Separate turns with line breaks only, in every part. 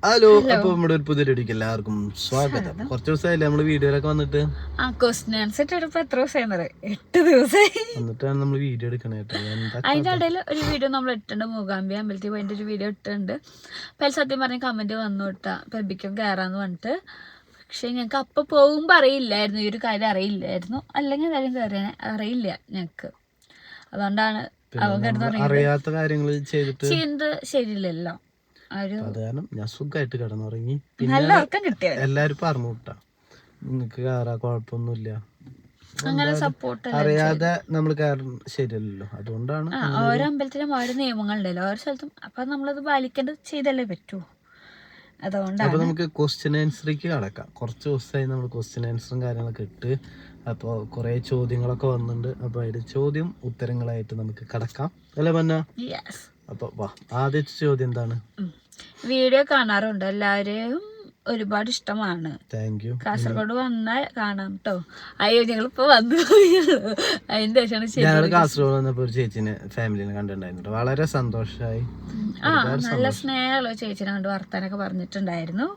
Hello, അപ്പൊ നമ്മുടെ ഒരു പുതിയ വീഡിയോക്ക് എല്ലാവർക്കും സ്വാഗതം. കുറച്ച് ദിവസമായില്ലേ നമ്മള് വീഡിയോയിലൊക്കെ വന്നിട്ട്. എന്നിട്ടാണ് നമ്മൾ വീഡിയോ എടുക്കണേ.
അതിന്റെ ഇടയിൽ ഒരു വീഡിയോ നമ്മൾ ഇട്ടുണ്ട്, മൂകാംബി അമ്പലത്തിൽ പോയിട്ട് ഒരു വീഡിയോ ഇട്ടുണ്ട്. അപ്പം സത്യം പറഞ്ഞ കമന്റ് വന്നു വിട്ടാ പെബിക്കും കയറാന്ന് പറഞ്ഞിട്ട്. പക്ഷെ ഞങ്ങൾക്ക് അപ്പൊ പോകുമ്പോ അറിയില്ലായിരുന്നു, ഈ ഒരു കാര്യം അറിയില്ലായിരുന്നു. അല്ലെങ്കിൽ കാര്യം കയറിയാനെ അറിയില്ല ഞങ്ങക്ക്. അതുകൊണ്ടാണ്
അറിയാത്ത കാര്യങ്ങൾ
ചെയ്യുന്നത് ശരിയില്ലല്ലോ.
ഞാൻ സുഖമായിട്ട് കിടന്നുറങ്ങി. എല്ലാരും പറഞ്ഞു വിട്ടാ നിങ്ങക്ക് കയറാ, കുഴപ്പമൊന്നുമില്ല.
അങ്ങനെ സപ്പോർട്ട്
അറിയാതെ നമ്മൾ കയറും ശരിയല്ലല്ലോ. അതുകൊണ്ടാണ്
ഓരോ അമ്പലത്തിലും ഓരോ നിയമങ്ങളുണ്ടല്ലോ, ഓരോ സ്ഥലത്തും. അപ്പൊ നമ്മളത് പാലിക്കേണ്ടത് ചെയ്തല്ലേ പറ്റൂ. അതുകൊണ്ടാണ്.
അപ്പൊ നമുക്ക് ക്വസ്റ്റ്യൻ ആൻസറിലേക്ക് കടക്കാം. കുറച്ച് ദിവസമായി നമ്മൾ ക്വസ്റ്റ്യൻ ആൻസറും കാര്യങ്ങളൊക്കെ ഇട്ട്. അപ്പോൾ കുറെ ചോദ്യങ്ങളൊക്കെ വന്നിട്ടുണ്ട്. അപ്പൊ അതിന്റെ ചോദ്യം ഉത്തരങ്ങളായിട്ട് നമുക്ക് കടക്കാം അല്ലേ മന്ന? അപ്പൊ വാ, ആദ്യത്തെ ചോദ്യം എന്താണ്?
വീഡിയോ കാണാറുണ്ട്, എല്ലാവരെയും ഒരുപാട് ഇഷ്ടമാണ്. കാസർഗോഡ് വന്നാൽ കാണാം കേട്ടോ. അയ്യോ, ഞങ്ങളിപ്പോ വന്നു അതിന്റെ
ശേഷമാണ് കാസർഗോഡ് വന്നപ്പോ ഒരു ചേച്ചിനെ ഫാമിലിനെ കണ്ടിട്ടുണ്ടായിരുന്നു. വളരെ സന്തോഷമായി.
നല്ല സ്നേഹമുള്ള ചേച്ചിനെ കണ്ട് വർത്താനൊക്കെ പറഞ്ഞിട്ടുണ്ടായിരുന്നു.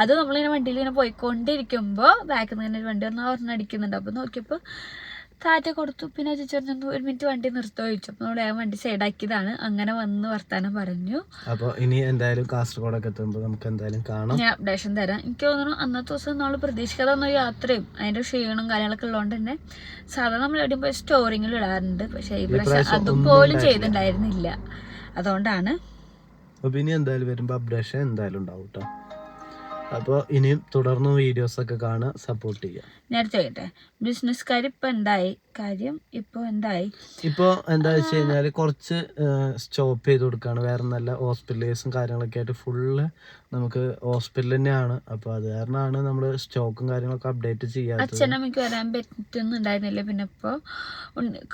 അത് നമ്മളിങ്ങനെ വണ്ടിയിൽ ഇങ്ങനെ പോയിക്കൊണ്ടിരിക്കുമ്പോ ബാക്കിൽ നിന്ന് തന്നെ ഒരു വണ്ടി വന്നാൽ ഒരെണ്ണടിക്കുന്നുണ്ട്. അപ്പൊ നോക്കിയപ്പോ താറ്റ കൊടുത്തു. പിന്നെ ചേച്ചി പറഞ്ഞു ഒരു മിനിറ്റ് വണ്ടി നിർത്തോ ചോദിച്ചു. അപ്പൊ നമ്മൾ വണ്ടി സൈഡാക്കിയതാണ്. അങ്ങനെ വന്ന് വർത്താനം പറഞ്ഞു.
അപ്പൊ ഇനി എന്തായാലും കാസർഗോഡൊക്കെ എത്തുമ്പോ നമുക്ക് എന്തായാലും കാണാം.
ഞാൻ അപ്ഡേഷൻ തരാം. എനിക്ക് തോന്നുന്നു അന്നത്തെ ദിവസം നമ്മൾ പ്രതീക്ഷിക്കാതെ വന്ന യാത്രയും അതിന്റെ ക്ഷീണവും കാര്യങ്ങളൊക്കെ ഉള്ളതുകൊണ്ട് തന്നെ സാധാരണ നമ്മൾ എവിടെയും പോയി സ്റ്റോറിങ്ങിൽ ഇടാറുണ്ട്. പക്ഷെ ഈ പ്രാവശ്യം അതുപോലും ചെയ്തിട്ടുണ്ടായിരുന്നില്ല. അതുകൊണ്ടാണ്.
അപ്പൊ ഇനി എന്തായാലും വരുമ്പോ അപ്ഡേഷൻ എന്തായാലും ഉണ്ടാവും കേട്ടോ. അപ്പോൾ ഇനിയും തുടർന്ന് വീഡിയോസ് ഒക്കെ കാണാൻ സപ്പോർട്ട് ചെയ്യാം.
ഞാൻ ചെയ്യട്ടെ, ബിസിനസ്സുകാർ ഇപ്പൊ എന്തായി കാര്യം? ഇപ്പോൾ
എന്താ വെച്ച് കഴിഞ്ഞാൽ കുറച്ച് സ്റ്റോപ്പ് ചെയ്ത് കൊടുക്കുകയാണ്. വേറെ നല്ല ഹോസ്പിറ്റലേഴ്സും കാര്യങ്ങളൊക്കെ ആയിട്ട് ഫുള്ള് നമുക്ക് ഹോസ്പിറ്റൽ തന്നെയാണ്. അപ്പൊ അത് കാരണമാണ് നമ്മൾ സ്റ്റോക്കും കാര്യങ്ങളൊക്കെ അപ്ഡേറ്റ് ചെയ്യാറ്.
അച്ഛനമ്മയ്ക്ക് വരാൻ പറ്റുന്നുണ്ടായിരുന്നില്ല. പിന്നെ ഇപ്പോൾ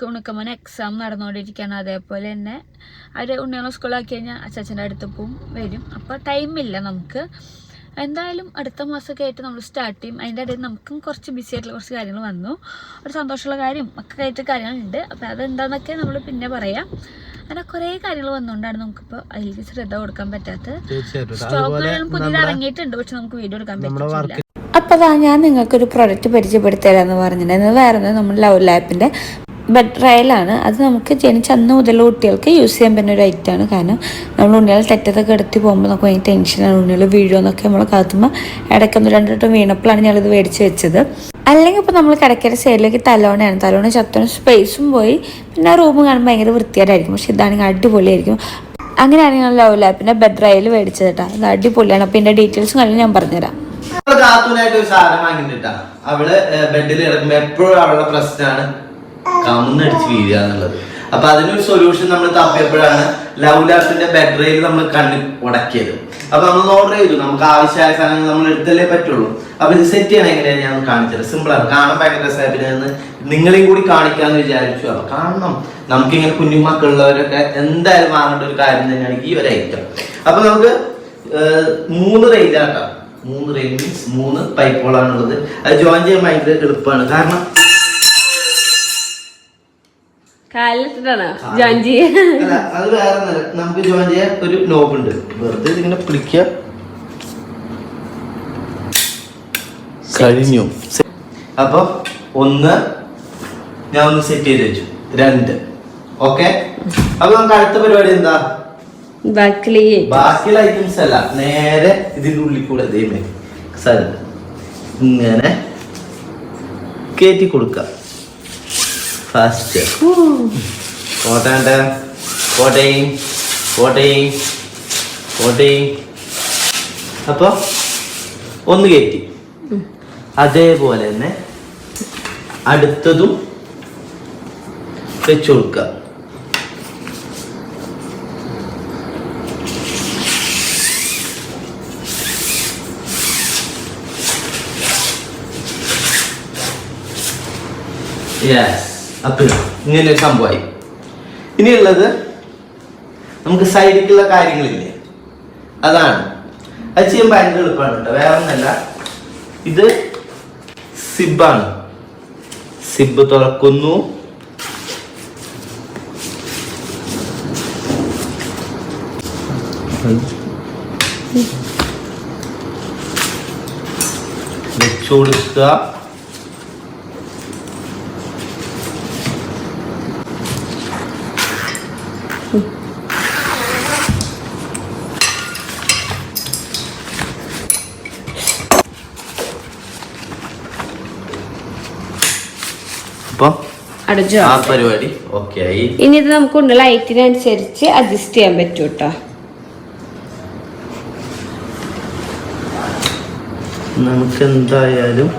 ഉണക്കമ്മന് എക്സാം നടന്നുകൊണ്ടിരിക്കുകയാണ്. അതേപോലെ തന്നെ അവർ ഉണ്ണിയോളം സ്കൂളാക്കി കഴിഞ്ഞാൽ അച്ഛൻ്റെ അടുത്ത് പോവും വരും. അപ്പോൾ ടൈമില്ല നമുക്ക്. എന്തായാലും അടുത്ത മാസമൊക്കെ ആയിട്ട് നമ്മൾ സ്റ്റാർട്ട് ചെയ്യും. അതിൻ്റെ ഇടയിൽ നമുക്കും കുറച്ച് ബിസി ആയിട്ടുള്ള കുറച്ച് കാര്യങ്ങൾ വന്നു. ഒരു സന്തോഷമുള്ള കാര്യം ഒക്കെ ആയിട്ട് കാര്യങ്ങളുണ്ട്. അപ്പം അതെന്താണെന്നൊക്കെ നമ്മൾ പിന്നെ പറയാം. അങ്ങനെ കുറേ കാര്യങ്ങൾ വന്നുകൊണ്ടാണ് നമുക്കിപ്പോൾ അതിലേക്ക് ശ്രദ്ധ കൊടുക്കാൻ പറ്റാത്തത്. സ്റ്റോക്കുകൾ പുതിയത് ഇറങ്ങിയിട്ടുണ്ട്, പക്ഷെ നമുക്ക് വീഡിയോ എടുക്കാൻ പറ്റില്ല. അപ്പോൾ ഞാൻ നിങ്ങൾക്കൊരു പ്രൊഡക്റ്റ് പരിചയപ്പെടുത്തരാന്ന് പറഞ്ഞിട്ടുണ്ടായിരുന്നു. വേറെ നമ്മൾ ലവ് ലാപ്പിൻ്റെ ബെഡ് ട്രയലാണ്. അത് നമുക്ക് ജനിച്ച അന്ന് മുതലുള്ള കുട്ടികൾക്ക് യൂസ് ചെയ്യാൻ പറ്റുന്ന ഒരു ഐറ്റമാണ്. കാരണം നമ്മൾ ഉണ്ണികൾ തെറ്റത്തൊക്കെ എടുത്തി പോകുമ്പോൾ നമുക്ക് ഭയങ്കര ടെൻഷനാണ്. ഉണ്ണികൾ വീഴുമെന്നൊക്കെ നമ്മൾ കാത്തുമ്പോൾ ഇടയ്ക്കൊന്ന് രണ്ടിട്ടും വീണപ്പോഴാണ് ഞങ്ങളിത് മേടിച്ച് വെച്ചത്. അല്ലെങ്കിൽ ഇപ്പോൾ നമ്മൾ കിടക്കര സൈഡിലേക്ക് തലോണ ചത്തോണ സ്പേസും പോയി. പിന്നെ ആ റൂം കാണുമ്പോൾ ഭയങ്കര വൃത്തിയായിട്ടായിരിക്കും. പക്ഷെ ഇതാണെങ്കിൽ അടിപൊളിയായിരിക്കും. അങ്ങനെയാണ് ഞാൻ ലവ് ലാപ്പിൻ്റെ ബെഡ് ട്രയൽ മേടിച്ചത് കേട്ടോ. ഇത് അടിപൊളിയാണ്. അപ്പോൾ ഇതിൻ്റെ ഡീറ്റെയിൽസും കാര്യം ഞാൻ പറഞ്ഞുതരാം.
ഒരു സാധനം വാങ്ങിട്ടാ. അവള് ബെഡിൽ കിടക്കുമ്പോ എപ്പോഴും അവളുടെ പ്രശ്നമാണ് കമന്നടിച്ച് വീഴുക എന്നുള്ളത്. അപ്പൊ അതിനൊരു സൊല്യൂഷൻ നമ്മൾ തപ്പിയപ്പോഴാണ് ലവ് ലാപ്പിന്റെ ബെഡ് റെയിൽ നമ്മൾ കണ്ണ് ഉടക്കിയത്. അപ്പൊ നമ്മൾ ഓർഡർ ചെയ്തു. നമുക്ക് ആവശ്യമായ സാധനങ്ങൾ നമ്മൾ എടുത്തല്ലേ പറ്റുള്ളൂ. അപ്പൊ ഇത് സെറ്റ് ചെയ്യണം എങ്ങനെയാണ് ഞാൻ കാണിച്ചത്. സിമ്പിൾ ആണ്, കാണാൻ ഭയങ്കര രസമായി. പിന്നെ നിങ്ങളെയും കൂടി കാണിക്കാന്ന് വിചാരിച്ചു. അപ്പൊ കാണണം, നമുക്കിങ്ങനെ കുഞ്ഞുമക്കളുള്ളവരൊക്കെ എന്തായാലും വാങ്ങേണ്ട ഒരു കാര്യം തന്നെയാണ് ഈ ഒരു ഐറ്റം. അപ്പൊ നമുക്ക് 3 റെയിലാട്ടോ. 3 റെയിൽ മീൻസ് 3 പൈപ്പുകളാണുള്ളത്. അത് ജോയിൻ ചെയ്യാൻ ഭയങ്കര എളുപ്പമാണ്. കാരണം അത് വേറെ നമുക്ക് ജോയിൻ ചെയ്യാൻ ഒരു നോബ് ഉണ്ട്. വെറുതെ ഇതിങ്ങനെ പിടിക്കുക, കഴിഞ്ഞു. അപ്പൊ 1 ഞാൻ ഒന്ന് സെറ്റ് ചെയ്ത് വെച്ചു. 2 ഓക്കെ. അപ്പൊ നമുക്ക് അടുത്ത പരിപാടി എന്താ? ബാക്കിയുള്ള ഐറ്റംസ് അല്ല, നേരെ ഇതിന്റെ ഉള്ളിൽ കൂടെ ഇങ്ങനെ കയറ്റി കൊടുക്കുക. ഫാസ്റ്റ് അപ്പൊ ഒന്ന് കയറ്റി. അതേപോലെ തന്നെ അടുത്തതും വെച്ചു കൊടുക്കുക. അപ്പൊ ഇങ്ങനെ ഒരു സംഭവമായി. ഇനിയുള്ളത് നമുക്ക് സൈഡിലേക്കുള്ള കാര്യങ്ങളില്ലേ, അതാണ്. അത് ചെയ്യാൻ ഭയങ്കര എളുപ്പമാണ് കേട്ടോ. വേറെ ഒന്നല്ല, ഇത് സിബാണ്. സിബ് തുറക്കുന്നു. വെച്ചു കൊടുക്കുക. അപ്പൊ
അടച്ചോ?
ആ പരിപാടി ഓക്കെ ആയി.
ഇനി ഇത് നമുക്ക് ലൈറ്റിനനുസരിച്ച് അഡ്ജസ്റ്റ് ചെയ്യാൻ പറ്റും കേട്ടോ.
നമുക്ക് എന്തായാലും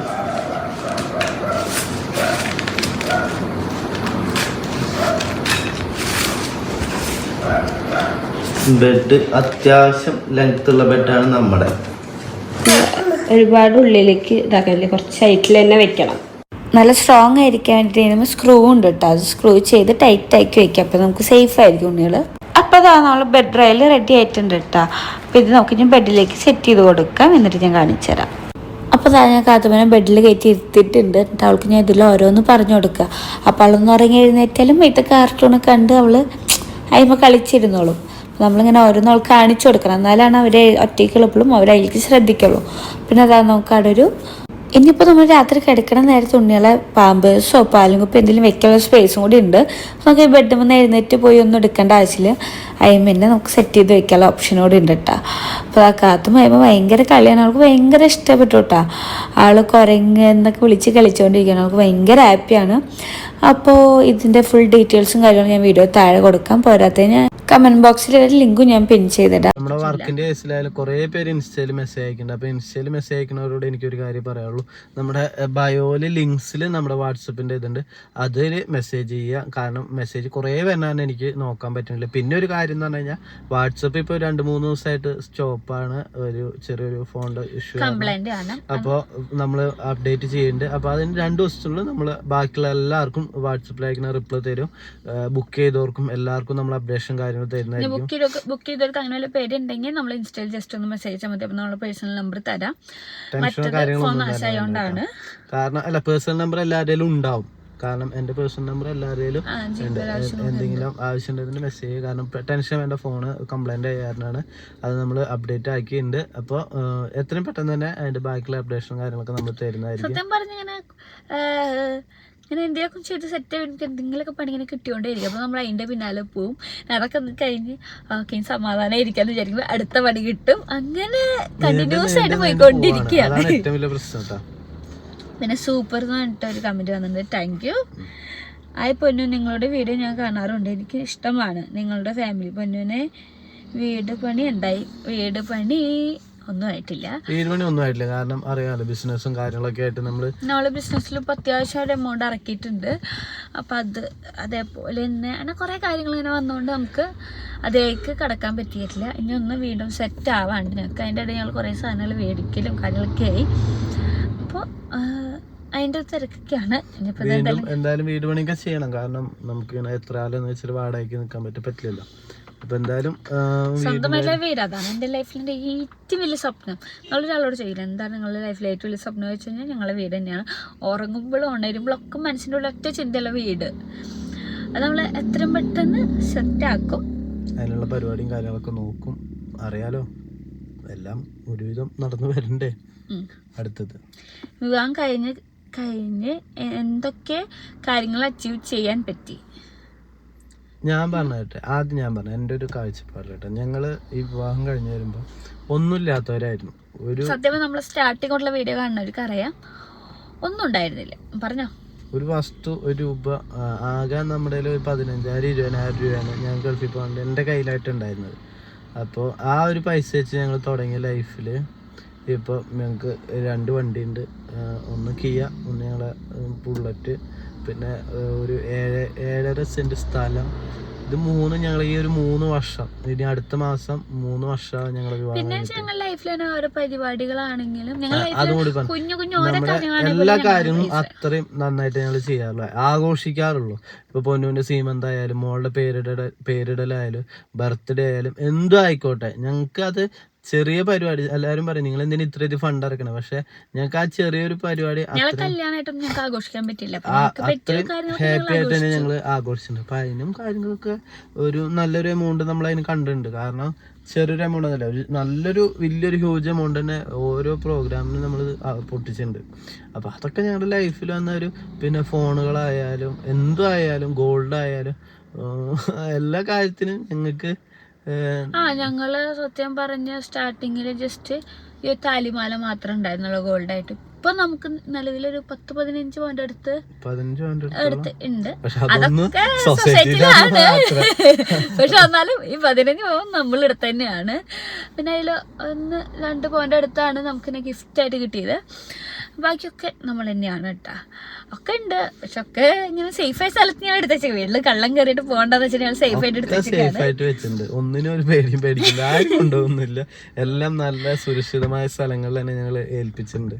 ബെഡ് അത്യാവശ്യം ലെങ്ത് ഉള്ള ബെഡാണ് നമ്മുടെ.
ഒരുപാട് ഉള്ളിലേക്ക് ഇതാക്കല്ലേ, കുറച്ച് സൈറ്റിൽ തന്നെ വെക്കണം. നല്ല സ്ട്രോങ് ആയിരിക്കാൻ വേണ്ടിയിട്ട് സ്ക്രൂ ഉണ്ട് കേട്ടോ. അത് സ്ക്രൂ ചെയ്ത് ടൈറ്റ് ആക്കി വെക്കാം. അപ്പോൾ നമുക്ക് സേഫ് ആയിരിക്കും ഉണ്ണികൾ. അപ്പോൾ അതാ നമ്മൾ ബെഡ് റെയിൽ റെഡി ആയിട്ടുണ്ട് കേട്ടോ. അപ്പോൾ ഇത് നമുക്ക് ഞാൻ ബെഡിലേക്ക് സെറ്റ് ചെയ്ത് കൊടുക്കാം. എന്നിട്ട് ഞാൻ കാണിച്ചു തരാം. അപ്പോൾ അതാ ഞാൻ കാത്തുമനെ ബെഡിൽ കയറ്റി ഇരുത്തിയിട്ടുണ്ട്. എന്നിട്ട് അവൾക്ക് ഞാൻ ഇതിൽ ഓരോന്ന് പറഞ്ഞു കൊടുക്കുക. അപ്പോൾ അവളൊന്ന് ഉറങ്ങി എഴുന്നേറ്റാലും ഇത് കാർട്ടൂണൊക്കെ കണ്ട് അവൾ അതിമ്പോൾ കളിച്ചിരുന്നോളും. നമ്മളിങ്ങനെ ഓരോന്ന് അവൾക്ക് കാണിച്ചു കൊടുക്കണം. എന്നാലാണ് അവരെ ഒറ്റയ്ക്കുള്ളപ്പോഴും അവരതിലേക്ക് ശ്രദ്ധിക്കുള്ളൂ. പിന്നെ അതാ നമുക്ക് അവിടെ ഒരു ഇനിയിപ്പോൾ നമ്മൾ രാത്രി കിടക്കണ നേരത്തെ ഉണ്ണികളെ പാമ്പേഴ്സോ പാലും കുപ്പി എന്തെങ്കിലും വെക്കാനുള്ള സ്പേസും കൂടി ഉണ്ട്. നമുക്ക് ഈ ബെഡ് നിന്ന് എഴുന്നേറ്റ് പോയി ഒന്നും എടുക്കേണ്ട ആവശ്യമില്ല. അതിന് നമുക്ക് സെറ്റ് ചെയ്ത് വെക്കാനുള്ള ഓപ്ഷൻ കൂടി ഉണ്ട് കേട്ടോ. അപ്പോൾ ആ കാത്തും കഴിയുമ്പോൾ ഭയങ്കര കളിയാണ്. അവൾക്ക് ഭയങ്കര ഇഷ്ടപ്പെട്ടു കേട്ടോ. ആൾ കുരങ്ങ് എന്നൊക്കെ വിളിച്ച് കളിച്ചുകൊണ്ടിരിക്കുകയാണ്. അവൾക്ക് ഭയങ്കര ഹാപ്പിയാണ്. അപ്പോൾ ഇതിൻ്റെ ഫുൾ ഡീറ്റെയിൽസും കാര്യങ്ങളും ഞാൻ വീഡിയോ താഴെ കൊടുക്കാം. പോരാത്തതിന് കമൻറ്റ് ബോക്സിൽ ഒരു ലിങ്കും ഞാൻ പിൻ ചെയ്തിടാം.
നമ്മുടെ വർക്കിന്റെ കേസിലായാലും കുറേ പേര് ഇൻസ്റ്റയിൽ മെസ്സേജ് അയക്കുന്നുണ്ട്. അപ്പോൾ ഇൻസ്റ്റയിൽ മെസ്സേജ് അയക്കുന്നവരോട് എനിക്കൊരു കാര്യം പറയാനുള്ളൂ. നമ്മുടെ ബയോയിൽ ലിങ്ക്സിൽ നമ്മുടെ വാട്സപ്പിൻ്റെ ഇതുണ്ട്, അതിൽ മെസ്സേജ് ചെയ്യുക. കാരണം മെസ്സേജ് കുറേ വന്നാണ് എനിക്ക് നോക്കാൻ പറ്റുന്നില്ല. പിന്നെ ഒരു കാര്യം എന്ന് പറഞ്ഞു കഴിഞ്ഞാൽ വാട്സപ്പ് ഇപ്പോൾ 2-3 ദിവസമായിട്ട് സ്റ്റോപ്പാണ്. ഒരു ചെറിയൊരു ഫോണിൻ്റെ ഇഷ്യൂ ആണ്. അപ്പോൾ നമ്മൾ അപ്ഡേറ്റ് ചെയ്യുന്നുണ്ട്. അപ്പോൾ അതിന് 2 ദിവസത്തിനുള്ളിൽ നമ്മൾ ബാക്കിയുള്ള എല്ലാവർക്കും വാട്സപ്പിൽ അയക്കുന്ന റിപ്ലൈ തരും. ബുക്ക് ചെയ്തവർക്കും എല്ലാവർക്കും നമ്മൾ അപ്ഡേഷൻ കാര്യങ്ങൾ തരുന്നതായിരിക്കും.
ബുക്ക് ചെയ്തവർക്ക് അങ്ങനെ വല്ല പേരുണ്ടെങ്കിൽ നമ്മൾ ഇൻസ്റ്റയിൽ ജസ്റ്റ് ഒന്ന് മെസ്സേജ് അയച്ചാൽ മതി. അപ്പോൾ നമ്മൾ പേഴ്സണൽ നമ്പർ തരാം.
കാര്യങ്ങളൊന്നും കാരണം അല്ല, പേഴ്സണൽ നമ്പർ എല്ലാവരുടെയും ഉണ്ടാവും. കാരണം എൻ്റെ പേഴ്സണൽ നമ്പർ എല്ലാവരുടെയും എന്തെങ്കിലും ആവശ്യം ഉണ്ടെങ്കിൽ മെസ്സേജ്. കാരണം ടെൻഷൻ വേണ്ട, ഫോണ് കംപ്ലൈൻറ്റ് ആയിരുന്നാണ്. അത് നമ്മൾ അപ്ഡേറ്റ് ആക്കിയിട്ടുണ്ട്. അപ്പോൾ എത്രയും പെട്ടെന്ന് തന്നെ അതിൻ്റെ ബാക്കിയുള്ള അപ്ഡേഷനും കാര്യങ്ങളൊക്കെ നമ്മൾ തരുന്നതായിരിക്കും.
സത്യം പറഞ്ഞിങ്ങനെ ഇങ്ങനെ എന്തെങ്കിലും ചെയ്ത് സെറ്റ് എനിക്ക് എന്തെങ്കിലുമൊക്കെ പണി ഇങ്ങനെ കിട്ടിക്കൊണ്ടേയിരിക്കും. അപ്പോൾ നമ്മൾ അതിൻ്റെ പിന്നാലെ പോവും. അതൊക്കെ ഒന്ന് കഴിഞ്ഞ് ഓക്കെ സമാധാനം ഇരിക്കാന്ന് വിചാരിക്കുമ്പോൾ അടുത്ത പണി കിട്ടും. അങ്ങനെ കണ്ടിന്യൂസ് ആയിട്ട് പോയിക്കൊണ്ടിരിക്കുകയാണ്.
ഏറ്റവും വലിയ പ്രശ്നം കേട്ടോ.
പിന്നെ സൂപ്പർ എന്ന് പറഞ്ഞിട്ട് ഒരു കമൻറ്റ് വന്നിട്ടുണ്ട്. Thank you. ആയി പൊന്നു, നിങ്ങളുടെ വീഡിയോ ഞാൻ കാണാറുണ്ട്, എനിക്ക് ഇഷ്ടമാണ്. നിങ്ങളുടെ ഫാമിലി പൊന്നുവിനെ വീട് പണി ഉണ്ടായി. വീട് പണി ഒന്നും ആയിട്ടില്ല.
കാരണം അറിയാമല്ലോ, ബിസിനസ്സും കാര്യങ്ങളൊക്കെ ആയിട്ട്
നമ്മള് ബിസിനസ്സിൽ ഇപ്പോൾ അത്യാവശ്യം ഒരു എമൗണ്ട് ഇറക്കിയിട്ടുണ്ട്. അപ്പം അതേപോലെ തന്നെ അങ്ങനെ കുറേ കാര്യങ്ങൾ ഇങ്ങനെ വന്നുകൊണ്ട് നമുക്ക് അതേക്ക് കടക്കാൻ പറ്റിയിട്ടില്ല. ഇനി ഒന്ന് വീണ്ടും സെറ്റ് ആവാണ്ട് ഞങ്ങൾക്ക്. അതിൻ്റെ ഇടയിൽ ഞങ്ങൾ കുറേ സാധനങ്ങൾ മേടിക്കലും കാര്യങ്ങളൊക്കെ ആയി. അപ്പോൾ അതിൻ്റെ തിരക്കൊക്കെയാണ്. ഇനിയിപ്പോൾ
എന്തായാലും വീട് പണിയൊക്കെ ചെയ്യണം. കാരണം നമുക്ക് ഇങ്ങനെ എത്ര ആളെന്ന് വെച്ചാൽ വാടകയ്ക്ക് നിൽക്കാൻ പറ്റില്ലല്ലോ. അപ്പോൾ എന്തായാലും
സ്വന്തമായിട്ടുള്ള വീട്, അതാണ് എൻ്റെ ലൈഫിൻ്റെ ഏറ്റവും വലിയ സ്വപ്നം. നിങ്ങളൊരാളോട് ചോദിക്കില്ല എന്താണ് നിങ്ങളുടെ ലൈഫിലെ ഏറ്റവും വലിയ സ്വപ്നം എന്ന് വെച്ച് കഴിഞ്ഞാൽ ഞങ്ങളുടെ വീട് തന്നെയാണ്. ഉറങ്ങുമ്പോഴും ഉണരുമ്പോഴൊക്കെ മനസ്സിൻ്റെ ഉള്ളിൽ ഒറ്റ ചിന്തയുള്ള വീട്. അത് നമ്മൾ എത്രയും പെട്ടെന്ന് സെറ്റാക്കും.
അതിനുള്ള പരിപാടിയും കാര്യങ്ങളൊക്കെ നോക്കും. അറിയാലോ, എല്ലാം ഒരുവിധം നടന്നു വരണ്ടേ. അടുത്തത്
വിവാഹം കഴിഞ്ഞ് എന്തൊക്കെ കാര്യങ്ങൾ അച്ചീവ് ചെയ്യാൻ പറ്റി?
ഞാൻ പറഞ്ഞിട്ടെ, ആദ്യം ഞാൻ പറഞ്ഞു എൻ്റെ ഒരു കാഴ്ചപ്പാട് കേട്ടോ. ഞങ്ങള് ഈ വിവാഹം കഴിഞ്ഞ് വരുമ്പോൾ ഒന്നുമില്ലാത്തവരായിരുന്നു.
സത്യം നമ്മൾ സ്റ്റാർട്ടിങ് ഉള്ള വീഡിയോ കാണുന്നവർക്ക് അറിയാം, ഒന്നും ഉണ്ടായിരുന്നില്ല. പറഞ്ഞോ.
ഒരു വസ്തു, ഒരു രൂപ ആകെ നമ്മുടെ ഒരു 15,000-20,000 രൂപയാണ് ഞാൻ ഗൾഫിൽ പോകാണ്ട് എൻ്റെ കയ്യിലായിട്ട് ഉണ്ടായിരുന്നത്. അപ്പോൾ ആ ഒരു പൈസ വെച്ച് ഞങ്ങൾ തുടങ്ങിയ ലൈഫിൽ ഇപ്പോൾ ഞങ്ങൾക്ക് 2 വണ്ടിയുണ്ട്. ഒന്ന് കിയ, ഒന്ന് ഞങ്ങളെ ബുള്ളറ്റ്, പിന്നെ ഒരു 7.5 സെൻറ്റ് സ്ഥലം. ഇത് 3 ഞങ്ങൾ ഈ ഒരു 3 വർഷം, ഇനി അടുത്ത മാസം 3 വർഷമാണ് ഞങ്ങൾ വിവാഹം. അതുകൂടി പറഞ്ഞു, എല്ലാ കാര്യങ്ങളും അത്രയും നന്നായിട്ട് ഞങ്ങൾ ചെയ്യാറുള്ളൂ, ആഘോഷിക്കാറുള്ളൂ. ഇപ്പൊ പൊന്നുവിന്റെ സീമന്തായാലും മോളുടെ പേരിടലായാലും ബർത്ത്ഡേ ആയാലും എന്തും ആയിക്കോട്ടെ, ഞങ്ങൾക്ക് അത് ചെറിയ പരിപാടി എല്ലാവരും പറയും നിങ്ങൾ എന്തിനാ ഇത്ര ഇത് ഫണ്ട് ഇറക്കണം, പക്ഷെ ഞങ്ങൾക്ക് ആ ചെറിയൊരു പരിപാടി
ഞങ്ങളെ കല്യാണമായിട്ടൊന്നും ഞങ്ങൾക്ക് ആഘോഷിക്കാൻ പറ്റില്ല.
അത്രയും ഹാപ്പി ആയിട്ട് തന്നെ ഞങ്ങൾ ആഘോഷിച്ചിട്ടുണ്ട്. അപ്പൊ അതിനും കാര്യങ്ങളൊക്കെ ഒരു നല്ലൊരു എമൗണ്ട് നമ്മൾ അതിന് കണ്ടിട്ടുണ്ട്. കാരണം ചെറിയൊരു എമൗണ്ട് ഒന്നല്ല, ഒരു നല്ലൊരു വലിയൊരു ഹ്യൂജ് എമൗണ്ട് തന്നെ ഓരോ പ്രോഗ്രാമിനും നമ്മൾ പൊട്ടിച്ചിട്ടുണ്ട്. അപ്പൊ അതൊക്കെ ഞങ്ങളുടെ ലൈഫിൽ വന്ന ഒരു പിന്നെ ഫോണുകളായാലും എന്തായാലും ഗോൾഡ് ആയാലും എല്ലാ കാര്യത്തിനും ഞങ്ങൾക്ക്
ഞങ്ങള് സത്യം പറഞ്ഞ സ്റ്റാർട്ടിങ്ങില് ജസ്റ്റ് ഈ താലിമാല മാത്രം ഉണ്ടായിരുന്നുള്ളൂ ഗോൾഡായിട്ട്. ഇപ്പൊ നമുക്ക് നിലവിലൊരു 10-15 പോയിന്റ് അടുത്ത് ഉണ്ട്. അതൊക്കെ സൊസൈറ്റിയിലാണ്. പക്ഷെ എന്നാലും ഈ 15 പോവും നമ്മൾ എടുത്ത് തന്നെയാണ്. പിന്നെ അതിൽ 1-2 പോയിന്റ് അടുത്താണ് നമുക്ക് ഗിഫ്റ്റ് ആയിട്ട് കിട്ടിയത്. ബാക്കിയൊക്കെ നമ്മൾ തന്നെയാണ് കേട്ടാ. ഒക്കെ ഉണ്ട്, പക്ഷെ ഒക്കെ ഇങ്ങനെ സേഫ് ആയ സ്ഥലത്ത് ഞാൻ എടുത്ത് വെച്ചേക്കും. വീട്ടില് കള്ളം കയറിയിട്ട് പോകണ്ടെന്ന് വെച്ചാൽ ഞങ്ങൾ സേഫ് ആയിട്ട്
വെച്ചിട്ടുണ്ട്. ഒന്നിനും ഒരു പേടിയും പേടിക്കില്ല, ആരും കൊണ്ടുപോകുന്നില്ല. എല്ലാം നല്ല സുരക്ഷിതമായ സ്ഥലങ്ങളിൽ തന്നെ ഞങ്ങൾ ഏൽപ്പിച്ചിട്ടുണ്ട്.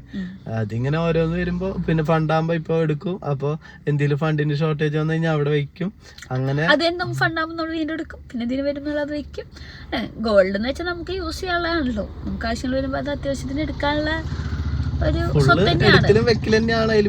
അതിങ്ങനെ ഓരോന്ന് വരുമ്പോ പിന്നെ ഫണ്ടാകുമ്പോ ഇപ്പൊ എടുക്കും. അപ്പൊ എന്തെങ്കിലും ഫണ്ടിന്റെ ഷോർട്ടേജ് വന്നു കഴിഞ്ഞാൽ അവിടെ വെക്കും. അങ്ങനെ
അതെന്തും ഫണ്ടാകുമ്പോൾ നമ്മൾ വീണ്ടും എടുക്കും. പിന്നെ ഇതിന് വരുമ്പോൾ അത് വെക്കും. ഗോൾഡ് എന്ന് വെച്ചാൽ നമുക്ക് യൂസ് ചെയ്യാനുള്ളതാണല്ലോ. നമുക്ക് ആവശ്യങ്ങൾ വരുമ്പോ അത് അത്യാവശ്യത്തിന് എടുക്കാനുള്ള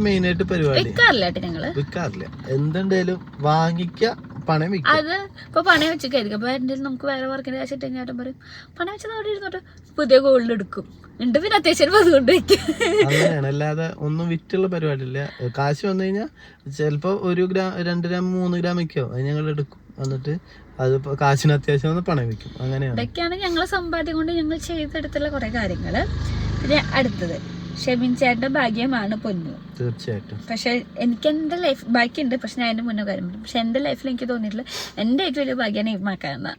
മെയിനായിട്ട് പരിപാടി. വിൽക്കാറില്ല, എന്തുണ്ടായാലും വാങ്ങിക്ക, പണം വെക്കുക.
അത് ഇപ്പൊ പണയം വെച്ചേക്കായിരിക്കും. അപ്പൊ എന്റെ നമുക്ക് വേറെ വർക്കിന്റെ കാശ് ഇട്ട് കഴിഞ്ഞാൽ പറയും പണം വെച്ചത് അവിടെ ഇരുന്നോട്ട് പുതിയ ഗോൾഡ് എടുക്കും. ഉണ്ട് പിന്നെ അത്യാവശ്യം അതുകൊണ്ട് വെക്കും.
അങ്ങനെയാണ്, അല്ലാതെ ഒന്നും വിറ്റുള്ള പരിപാടി ഇല്ല. കാശ് വന്നു കഴിഞ്ഞാൽ ചിലപ്പോ 1 ഗ്രാം 2 ഗ്രാം 3 ഗ്രാം വെക്കോ അത് ഞങ്ങൾ എടുക്കും. എന്നിട്ട് അത് കാശിന് അത്യാവശ്യം പണം വെക്കും. അങ്ങനെയാണ്.
ഇതൊക്കെയാണ് ഞങ്ങളെ സമ്പാദ്യം കൊണ്ട് ഞങ്ങൾ ചെയ്തെടുത്തുള്ള കുറെ കാര്യങ്ങള്. പിന്നെ അടുത്തത് ഷെബിൻ ചേട്ടന്റെ ഭാഗ്യമാണ് പൊന്നു.
തീർച്ചയായിട്ടും.
പക്ഷെ എനിക്ക് എന്റെ ലൈഫ് ബാക്കിയുണ്ട്. പക്ഷെ ഞാൻ എന്റെ മുന്നേ കാര്യം പറയും. പക്ഷെ എന്റെ ലൈഫിൽ എനിക്ക് തോന്നിയിട്ടില്ല എന്റെ ഏറ്റവും വലിയ ഭാഗ്യമാണ് ഇമാക്കാന്ന്.